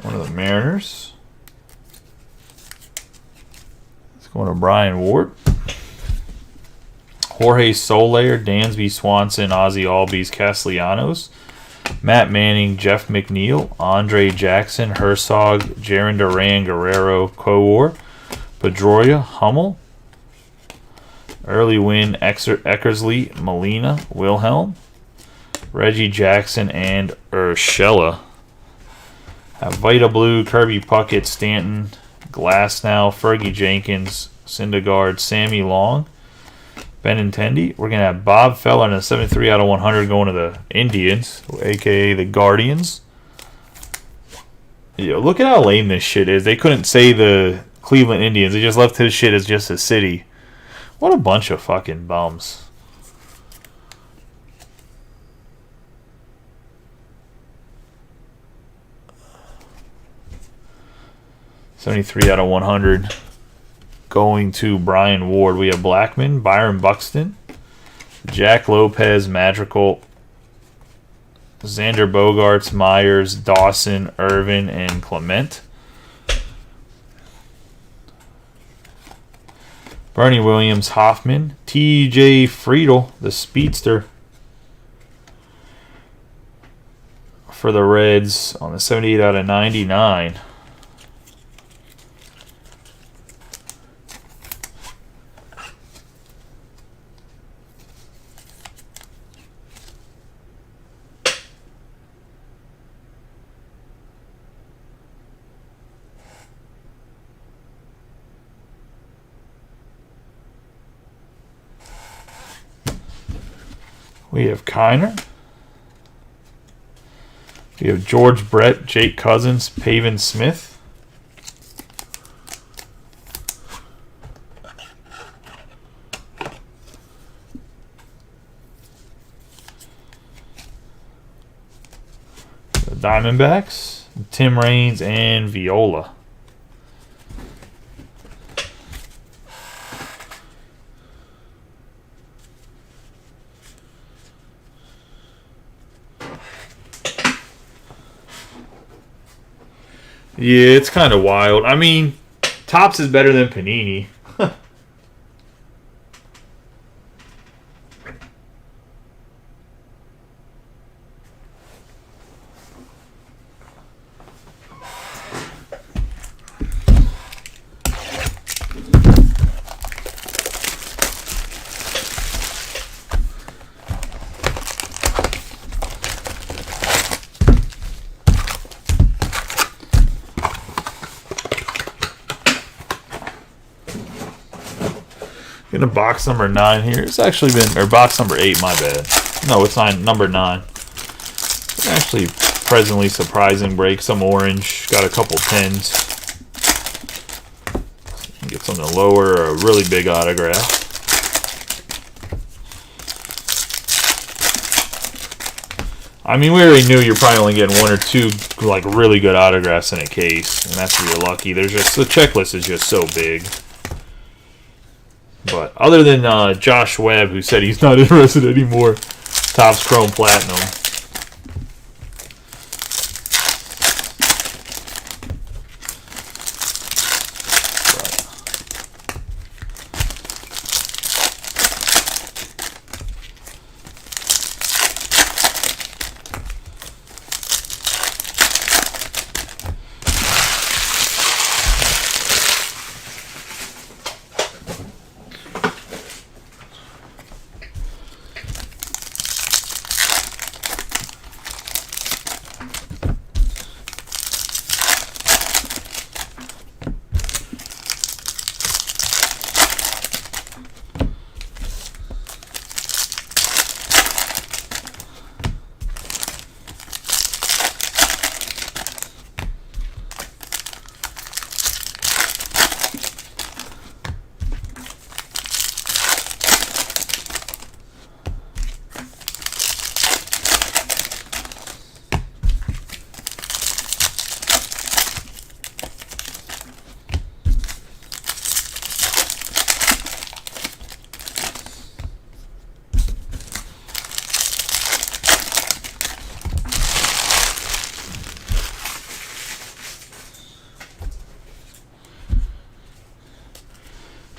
Going to the Mariners. Let's go to Brian Ward. Jorge Soler, Dansby Swanson, Ozzie Albies, Castellanos. Matt Manning, Jeff McNeil, Andre Jackson, Herzog, Jarren Duran, Guerrero, Kowar, Pedroia, Hummel, Early win, Eckersley, Molina, Wilhelm, Reggie Jackson, and Urshela. Vita Blue, Kirby Puckett, Stanton, Glasnow, Fergie Jenkins, Syndergaard, Sammy Long, Benintendi. We're going to have Bob Feller in a 73 out of 100 going to the Indians, a.k.a. the Guardians. Yeah, look at how lame this shit is. They couldn't say the Cleveland Indians. They just left his shit as just a city. What a bunch of fucking bums. $73 out of 100 going to Brian Ward. We have Blackman, Byron Buxton, Jack Lopez, Madrigal, Xander Bogaerts, Myers, Dawson, Irvin, and Clement. Bernie Williams, Hoffman, T.J. Friedel, the speedster for the Reds on the 78 out of 99. We have Kiner. We have George Brett, Jake Cousins, Pavin Smith. The Diamondbacks, Tim Raines, and Viola. Yeah, it's kind of wild. I mean, Topps is better than Panini. Getting a box number 9 here. It's actually been, or box number 8, my bad. No, it's number 9. It's actually presently surprising break. Some orange. Got a couple 10s. Get something lower, a really big autograph. I mean, we already knew you're probably only getting 1 or 2 like really good autographs in a case, and that's where you're lucky. There's just the checklist is just so big. But other than Josh Webb, who said he's not interested anymore, Topps Chrome Platinum.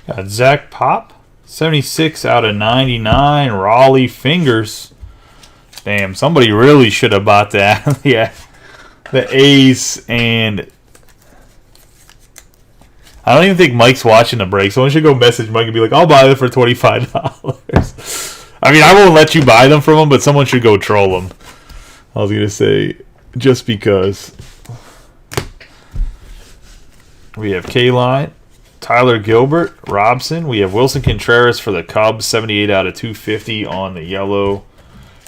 Got Zach Pop, 76 out of 99, Raleigh Fingers. Damn, somebody really should have bought that. Yeah, the A's, and I don't even think Mike's watching the break. Someone should go message Mike and be like, I'll buy them for $25. I mean, I won't let you buy them from him, but someone should go troll him. I was going to say, just because. We have K-Line, Tyler Gilbert, Robson. We have Wilson Contreras for the Cubs, 78 out of 250 on the yellow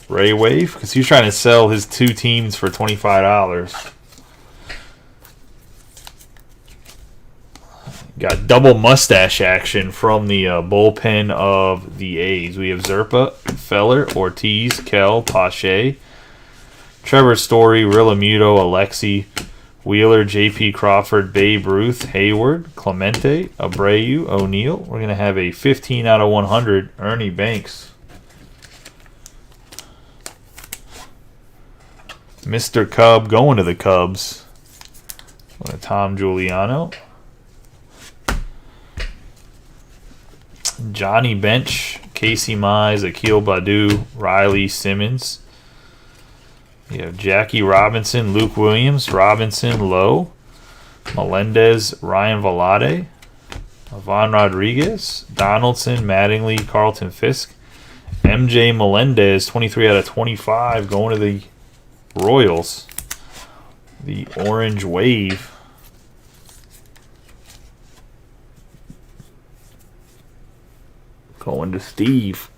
Ray Wave, because he's trying to sell his 2 teams for $25. Got double mustache action from the bullpen of the A's. We have Zerpa, Feller, Ortiz, Kell, Pache, Trevor Story, Realmuto, Alexi, Wheeler, J.P. Crawford, Babe Ruth, Hayward, Clemente, Abreu, O'Neill. We're going to have a 15 out of 100 Ernie Banks. Mr. Cub going to the Cubs. Tom Giuliano. Johnny Bench, Casey Mize, Akil Baddoo, Riley Simmons. You have Jackie Robinson, Luke Williams, Robinson, Lowe, Melendez, Ryan Velade, Ivan Rodriguez, Donaldson, Mattingly, Carlton Fisk, MJ Melendez, 23 out of 25, going to the Royals. The Orange Wave. Going to Steve.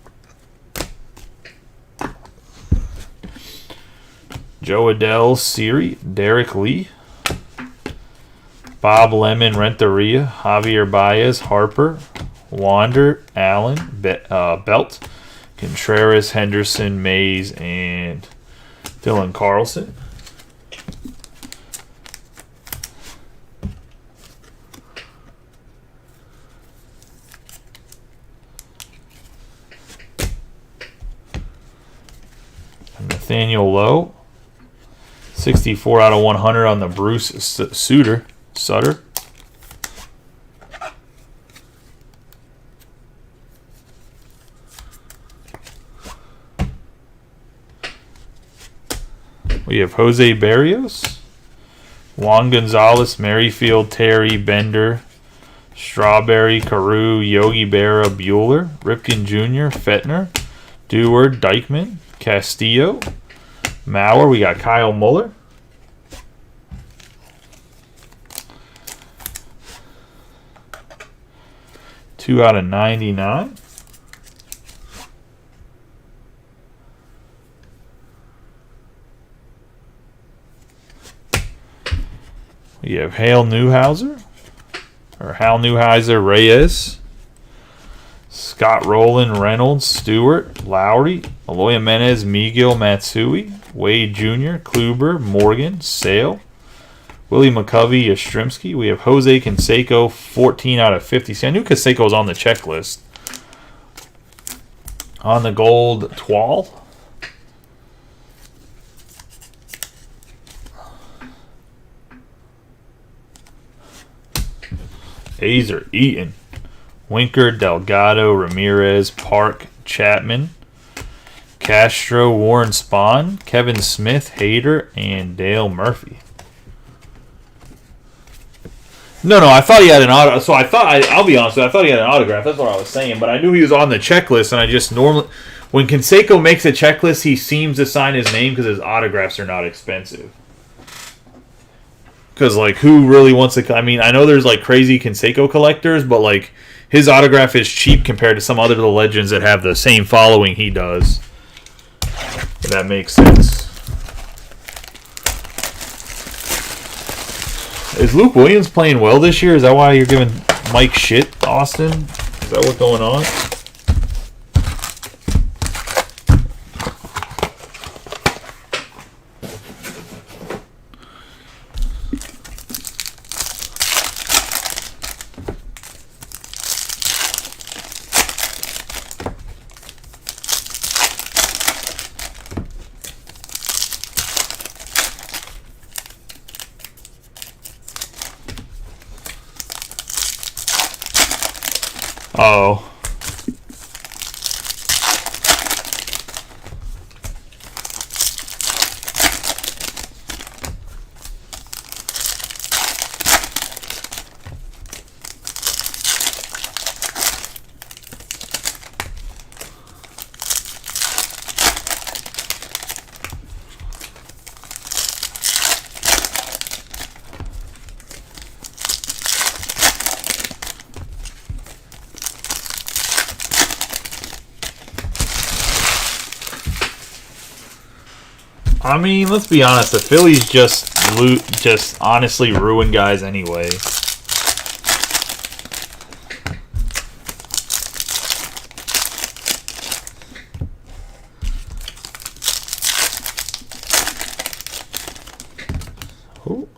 Joe Adell, Siri, Derek Lee, Bob Lemon, Renteria, Javier Baez, Harper, Wander, Allen, Belt, Contreras, Henderson, Mays, and Dylan Carlson. Nathaniel Lowe, 64 out of 100 on the Bruce Sutter. We have Jose Barrios, Juan Gonzalez, Merrifield, Terry, Bender, Strawberry, Carew, Yogi Berra, Bueller, Ripken Jr., Fettner, Dewar, Dykeman, Castillo, Mauer. We got Kyle Muller. Two out of 99. We have Hal Newheiser, Reyes, Scott Rowland, Reynolds, Stewart, Lowry, Eloy Jimenez, Miguel, Matsui, Wade Jr., Kluber, Morgan, Sale, Willie McCovey, Yastrzemski. We have Jose Canseco, 14 out of 50. See, I knew Canseco was on the checklist. On the gold, Twal. A's are eating. Winker, Delgado, Ramirez, Park, Chapman, Castro, Warren Spahn, Kevin Smith, Hader, and Dale Murphy. No, I thought he had an autograph. So I'll be honest with you, I thought he had an autograph. That's what I was saying. But I knew he was on the checklist, and I just normally, when Canseco makes a checklist, he seems to sign his name because his autographs are not expensive. Because, like, who really wants to... I mean, I know there's, like, crazy Canseco collectors, but, like, his autograph is cheap compared to some other legends that have the same following he does. If that makes sense. Is Luke Williams playing well this year? Is that why you're giving Mike shit, Austin? Is that what's going on? Oh. I mean, let's be honest. The Phillies just honestly ruin guys anyway. Ooh.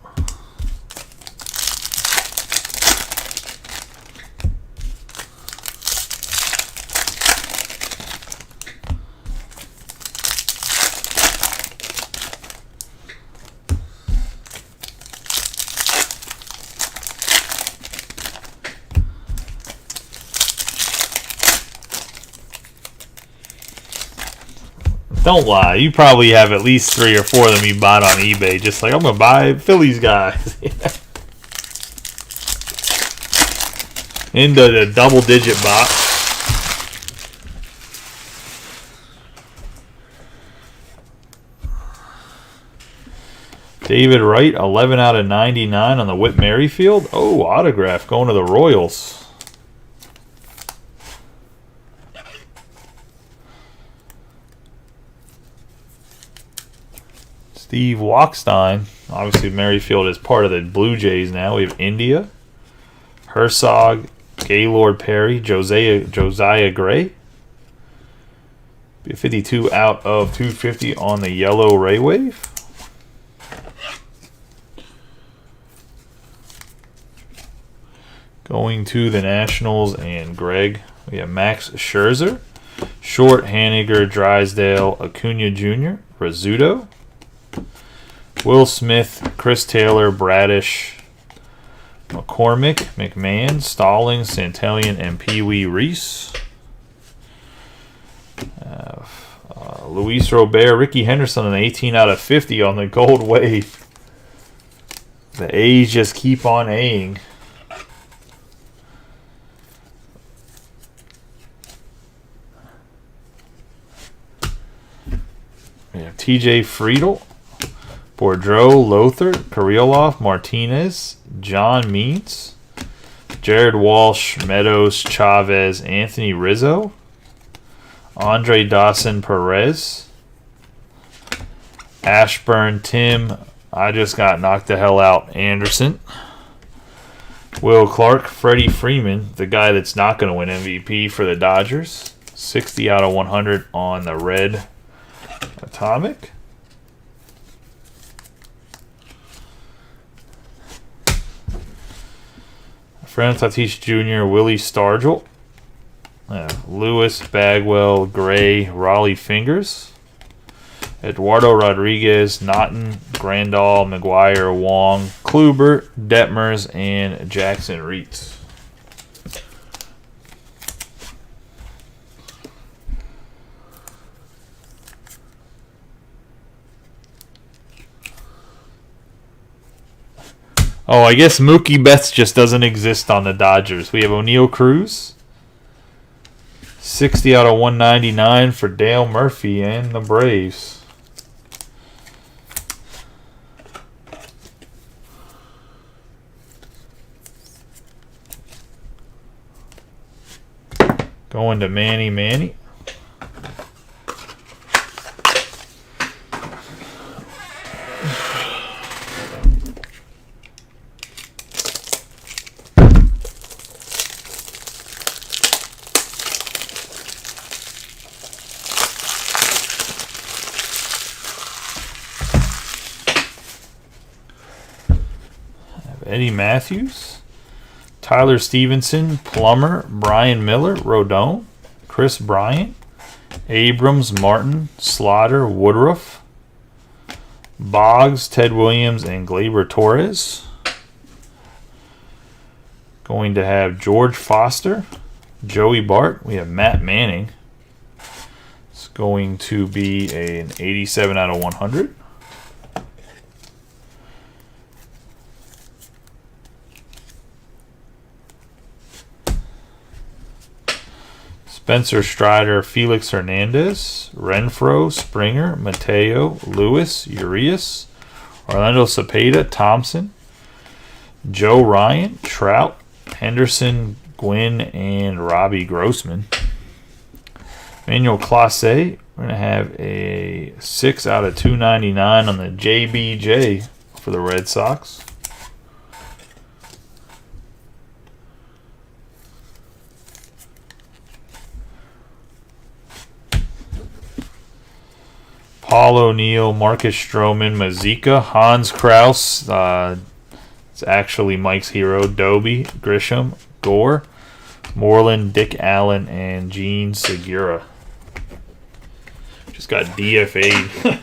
Don't lie. You probably have at least 3 or 4 of them you bought on eBay. Just like, I'm going to buy Phillies guys. Into the double-digit box. David Wright, 11 out of 99 on the Whit Merrifield. Oh, autograph going to the Royals. Steve Walkstein. Obviously, Merrifield is part of the Blue Jays now. We have India, Herzog, Gaylord Perry, Josiah Gray. 52 out of 250 on the yellow Ray Wave. Going to the Nationals and Greg. We have Max Scherzer, Short, Haniger, Drysdale, Acuna Jr., Rizzuto, Will Smith, Chris Taylor, Bradish, McCormick, McMahon, Stallings, Santillan, and Pee Wee Reese. Luis Robert, Ricky Henderson, an 18 out of 50 on the Gold Wave. The A's just keep on A-ing. We have TJ Friedl, Boudreaux, Lothar, Kirilloff, Martinez, John Means, Jared Walsh, Meadows, Chavez, Anthony Rizzo, Andre Dawson Perez, Ashburn, Tim, I just got knocked the hell out, Anderson, Will Clark, Freddie Freeman, the guy that's not going to win MVP for the Dodgers, 60 out of 100 on the red Atomic. Fernando Tatis Jr., Willie Stargell, Lewis, Bagwell, Gray, Raleigh Fingers, Eduardo Rodriguez, Naughton, Grandal, McGuire, Wong, Kluber, Detmers, and Jackson Reitz. Oh, I guess Mookie Betts just doesn't exist on the Dodgers. We have O'Neal Cruz. 60 out of 199 for Dale Murphy and the Braves. Going to Manny. Eddie Matthews, Tyler Stevenson, Plummer, Brian Miller, Rodon, Chris Bryant, Abrams, Martin, Slaughter, Woodruff, Boggs, Ted Williams, and Gleyber Torres. Going to have George Foster, Joey Bart. We have Matt Manning. It's going to be an 87 out of 100. Spencer Strider, Felix Hernandez, Renfroe, Springer, Mateo, Lewis, Urias, Orlando Cepeda, Thompson, Joe Ryan, Trout, Henderson, Gwynn, and Robbie Grossman. Manuel Clase. We're going to have a 6 out of 299 on the JBJ for the Red Sox. Paul O'Neill, Marcus Stroman, Mazika, Hans Kraus. It's actually Mike's hero. Doby, Grisham, Gore, Moreland, Dick Allen, and Gene Segura. Just got DFA'd.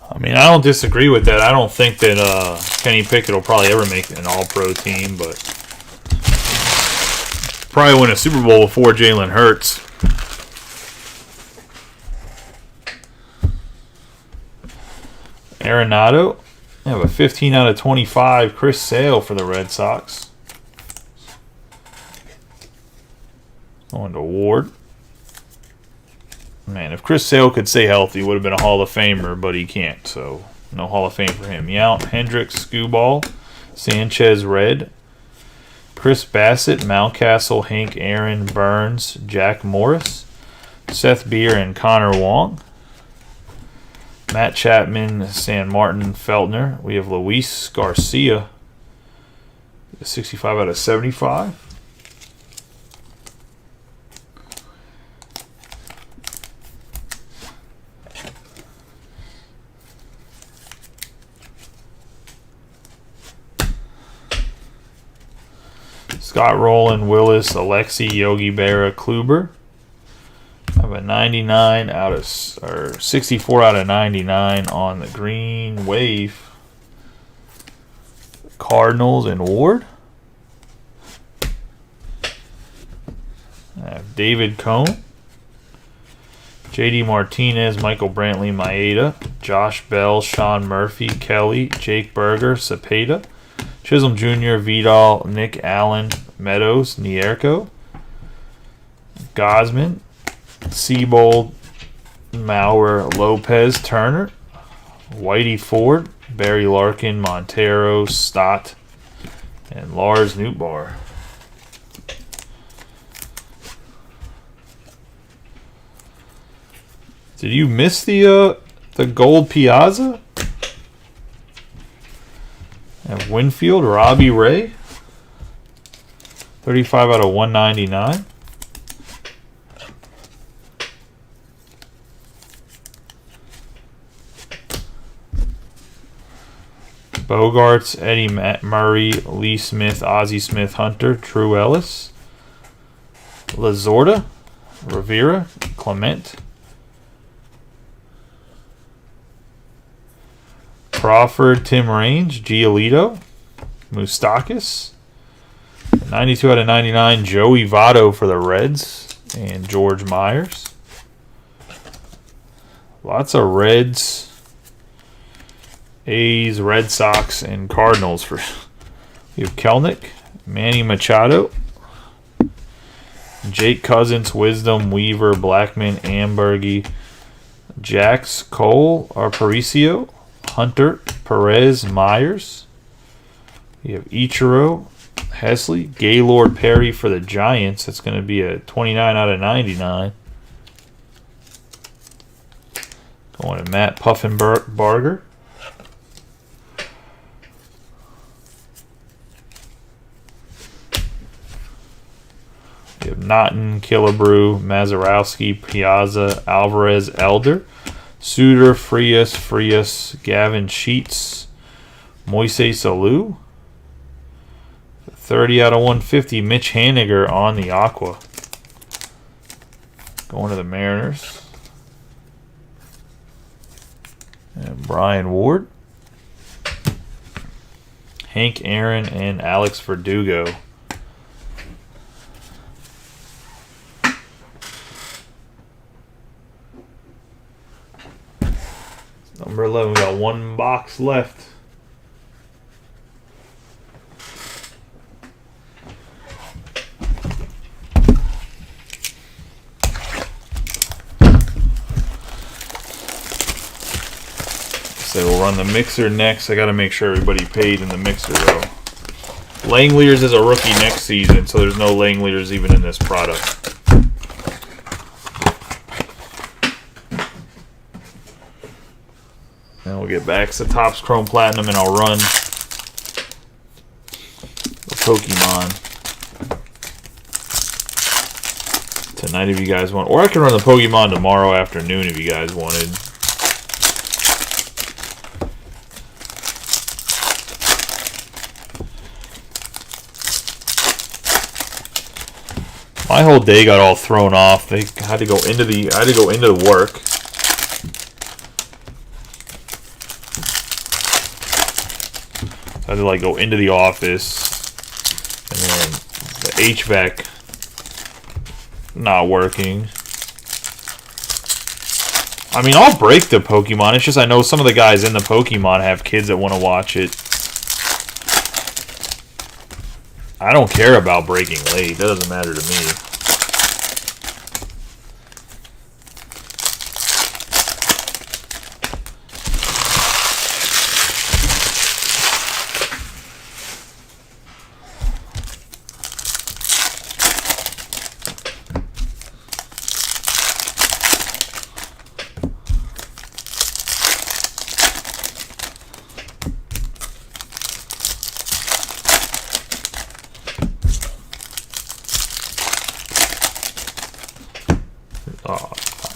I mean, I don't disagree with that. I don't think that Kenny Pickett will probably ever make an All-Pro team, but probably win a Super Bowl before Jalen Hurts. Arenado. I have a 15 out of 25 Chris Sale for the Red Sox. Going to Ward. Man, if Chris Sale could stay healthy, he would have been a Hall of Famer, but he can't, so no Hall of Fame for him. Yount, Hendricks, Skubal, Sanchez, Red, Chris Bassett, Mountcastle, Hank Aaron, Burns, Jack Morris, Seth Beer, and Connor Wong. Matt Chapman, San Martin, Feltner. We have Luis Garcia, 65 out of 75. Scott Rowland, Willis, Alexi, Yogi Berra, Kluber. I have a 99 out of, or 64 out of 99 on the Green Wave. Cardinals and Ward. I have David Cone, JD Martinez, Michael Brantley, Maeda, Josh Bell, Sean Murphy, Kelly, Jake Berger, Cepeda, Chisholm Jr., Vidal, Nick Allen, Meadows, Nierko, Gosman, Seabold, Maurer, Lopez, Turner, Whitey Ford, Barry Larkin, Montero, Stott, and Lars Nootbaar. Did you miss the gold Piazza? And Winfield, Robbie Ray, 35 out of 199. Bogarts, Eddie Murray, Lee Smith, Ozzie Smith, Hunter, True Ellis, Lazorda, Rivera, Clement, Crawford, Tim Raines, Giolito, Moustakas, 92 out of 99, Joey Votto for the Reds, and George Myers. Lots of Reds, A's, Red Sox, and Cardinals. For you have Kelnick, Manny Machado, Jake Cousins, Wisdom, Weaver, Blackman, Ambergy, Jax, Cole, Aparicio, Hunter, Perez, Myers. You have Ichiro, Hesley, Gaylord Perry for the Giants. That's going to be a 29 out of 99. Going to Matt Puffenbarger. You have Naughton, Killebrew, Mazarowski, Piazza, Alvarez, Elder, Suter, Frias, Gavin Sheets, Moises Alou. 30 out of 150, Mitch Haniger on the Aqua. Going to the Mariners. And Brian Ward. Hank Aaron and Alex Verdugo. Number 11, we got one box left. So we'll run the mixer next. I got to make sure everybody paid in the mixer, though. Langleers is a rookie next season, so there's no Langleers even in this product. And we'll get back to Topps Chrome Platinum, and I'll run the Pokemon tonight if you guys want. Or I can run the Pokemon tomorrow afternoon if you guys wanted. My whole day got all thrown off. I had to go into the work. I had to like go into the office, and then the HVAC not working. I mean, I'll break the Pokemon. It's just I know some of the guys in the Pokemon have kids that want to watch it. I don't care about breaking late. That doesn't matter to me.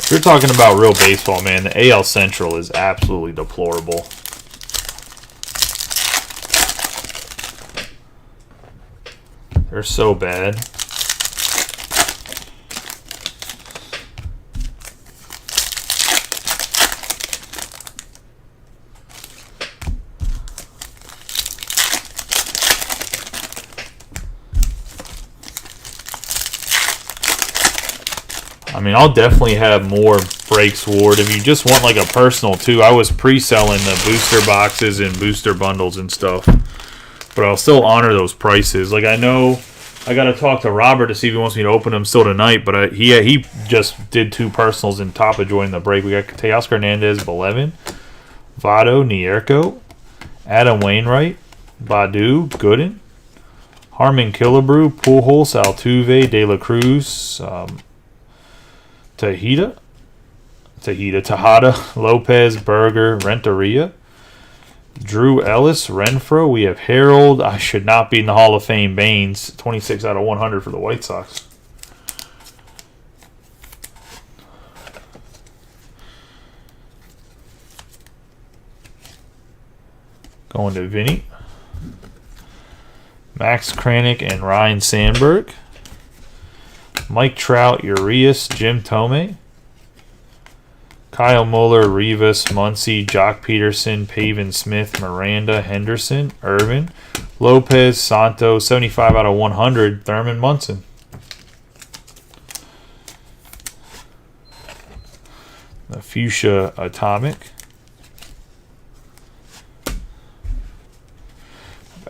If you're talking about real baseball, man, the AL Central is absolutely deplorable. They're so bad. I mean, I'll definitely have more breaks, Ward. If you just want like a personal too, I was pre-selling the booster boxes and booster bundles and stuff. But I'll still honor those prices. Like I know I got to talk to Robert to see if he wants me to open them still tonight. But he just did 2 personals and Tapa joined the break. We got Teoscar Hernandez, Belevin, Votto, Nierko, Adam Wainwright, Badu, Gooden, Harmon Killebrew, Pujols, Altuve, De La Cruz, Tejada, Lopez, Berger, Renteria, Drew Ellis, Renfroe. We have Harold. I should not be in the Hall of Fame. Baines, 26 out of 100 for the White Sox. Going to Vinny. Max Kranick and Ryan Sandberg. Mike Trout, Urias, Jim Thome. Kyle Muller, Rivas, Muncy, Jock Peterson, Pavin Smith, Miranda, Henderson, Irvin, Lopez, Santos, 75 out of 100, Thurman Munson. The Fuchsia Atomic.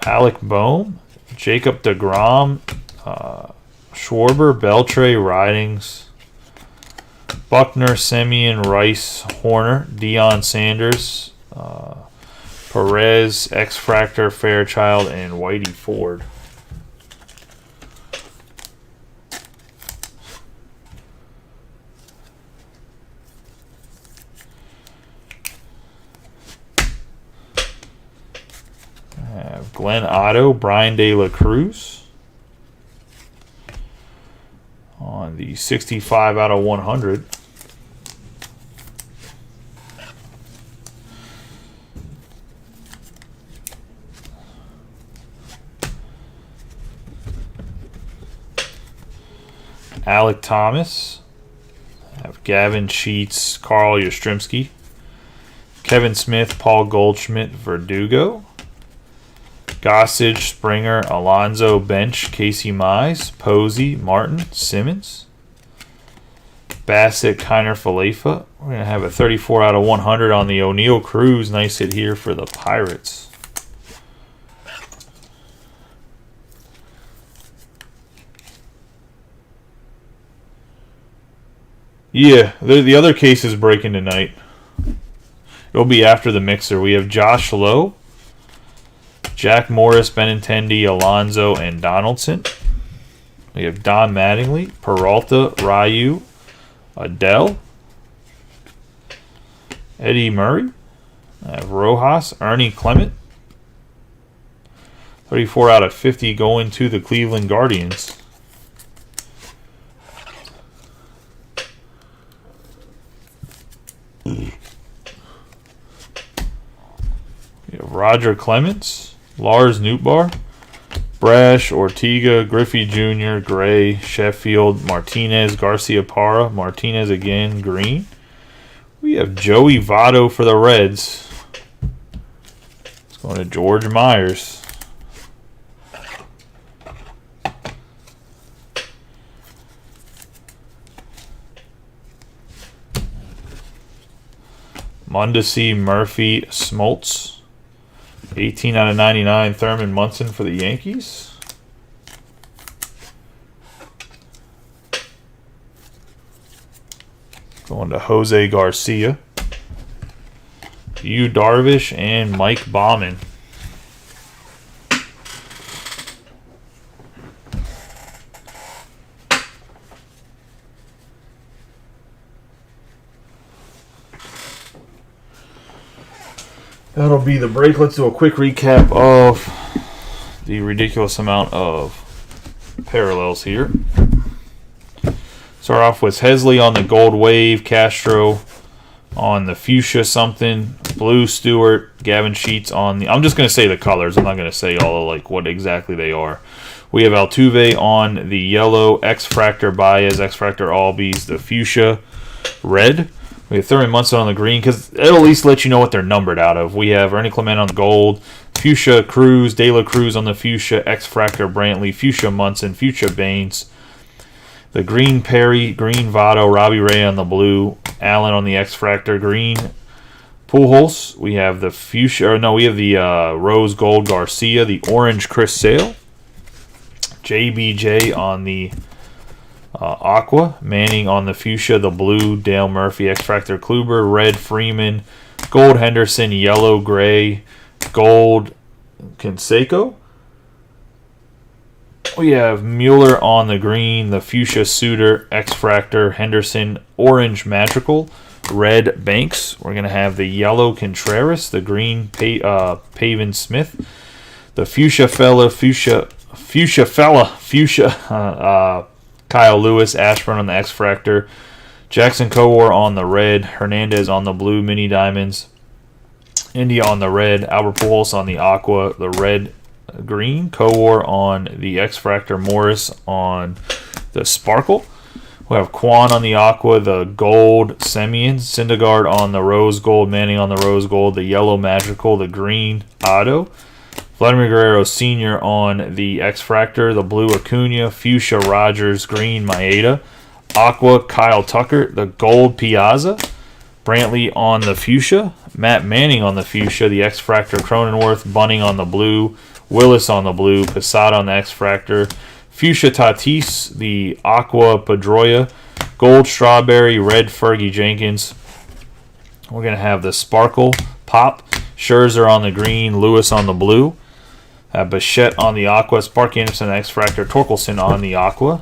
Alec Boehm, Jacob deGrom, Schwarber, Beltre, Ridings, Buckner, Semien, Rice, Horner, Deion Sanders, Perez, X-Fractor, Fairchild, and Whitey Ford. Glenn Otto, Brian De La Cruz on the 65 out of 100. Alec Thomas. I have Gavin Sheets, Carl Yastrzemski, Kevin Smith, Paul Goldschmidt, Verdugo. Gossage, Springer, Alonzo, Bench, Casey Mize, Posey, Martin, Simmons. Bassett, Kiner, Falefa. We're going to have a 34 out of 100 on the O'Neal Cruz. Nice hit here for the Pirates. Yeah, the other case is breaking tonight. It'll be after the mixer. We have Josh Lowe, Jack Morris, Benintendi, Alonzo, and Donaldson. We have Don Mattingly, Peralta, Ryu, Adele, Eddie Murray. I have Rojas, Ernie Clement. 34 out of 50 going to the Cleveland Guardians. We have Roger Clemens, Lars Nootbaar, Brash, Ortega, Griffey Jr., Gray, Sheffield, Martinez, Garcia Parra, Martinez again, Green. We have Joey Votto for the Reds. It's going to George Myers. Mondesi, Murphy, Smoltz. 18 out of 99, Thurman Munson for the Yankees. Going to Jose Garcia. Yu Darvish and Mike Baumann. That'll be the break. Let's do a quick recap of the ridiculous amount of parallels here. Start off with Hesley on the Gold Wave, Castro on the Fuchsia something, Blue Stewart, Gavin Sheets on the... I'm just going to say the colors. I'm not going to say all of, like what exactly they are. We have Altuve on the yellow, X-Fractor Baez, X-Fractor Albies, the Fuchsia red. We have Thurman Munson on the green because it'll at least let you know what they're numbered out of. We have Ernie Clement on the gold, Fuchsia Cruz, De La Cruz on the Fuchsia, X-Fractor Brantley, Fuchsia Munson, Fuchsia Baines. The green Perry, green Votto, Robbie Ray on the blue, Allen on the X-Fractor, green Pujols. We have the Fuchsia, or no, we have the rose gold Garcia, the orange Chris Sale, JBJ on the Aqua, Manning on the Fuchsia, the blue Dale Murphy, X-Fractor Kluber, red Freeman, gold Henderson, yellow gray, gold Canseco. We have Mueller on the green, the Fuchsia Suter, X-Fractor, Henderson, orange Madrigal, red Banks. We're going to have the yellow Contreras, the green Pavin Smith, the Fuchsia Kyle Lewis, Ashburn on the X-Fractor, Jackson Kowar on the red, Hernandez on the blue mini diamonds, India on the red, Albert Pujols on the aqua, the red green, Kowar on the X-Fractor, Morris on the sparkle. We have Kwan on the aqua, the gold Semien, Syndergaard on the rose gold, Manning on the rose gold, the yellow magical, the green Otto, Vladimir Guerrero Sr. on the X-Fractor, the blue Acuna, fuchsia Rogers, green Maeda, aqua Kyle Tucker, the gold Piazza, Brantley on the fuchsia, Matt Manning on the fuchsia, the X-Fractor Cronenworth, Bunning on the blue, Willis on the blue, Posada on the X-Fractor, fuchsia Tatis, the aqua Pedroia, gold Strawberry, red Fergie Jenkins. We're going to have the sparkle pop, Scherzer on the green, Lewis on the blue, Bichette on the aqua, Spark Anderson X-Fractor, Torkelson on the aqua.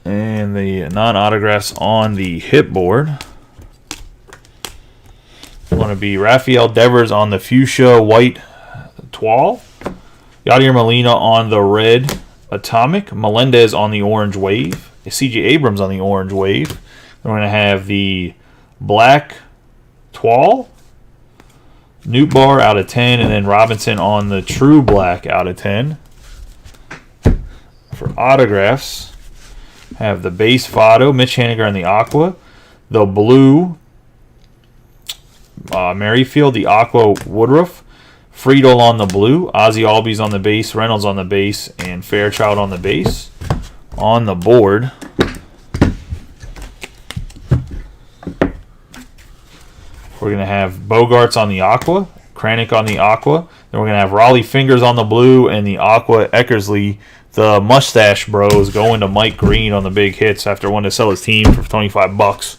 And the non-autographs on the hit board. Going to be Rafael Devers on the fuchsia white toile, Yadier Molina on the red atomic, Melendez on the orange wave, C.J. Abrams on the orange wave. Then we're going to have the black toile, Nootbaar out of 10, and then Robinson on the true black out of 10. For autographs, have the base Votto, Mitch Haniger on the aqua, the blue Merrifield, the aqua Woodruff, Friedel on the blue, Ozzie Albies on the base, Reynolds on the base, and Fairchild on the base. On the board, we're going to have Bogarts on the aqua, Kranick on the aqua. Then we're going to have Raleigh Fingers on the blue, and the aqua Eckersley, the mustache bros, going to Mike Green on the big hits after wanting to sell his team for $25.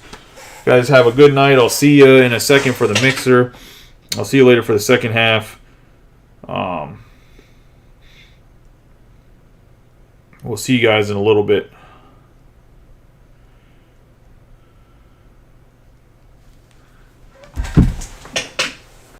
Guys, have a good night. I'll see you in a second for the mixer. I'll see you later for the second half. We'll see you guys in a little bit.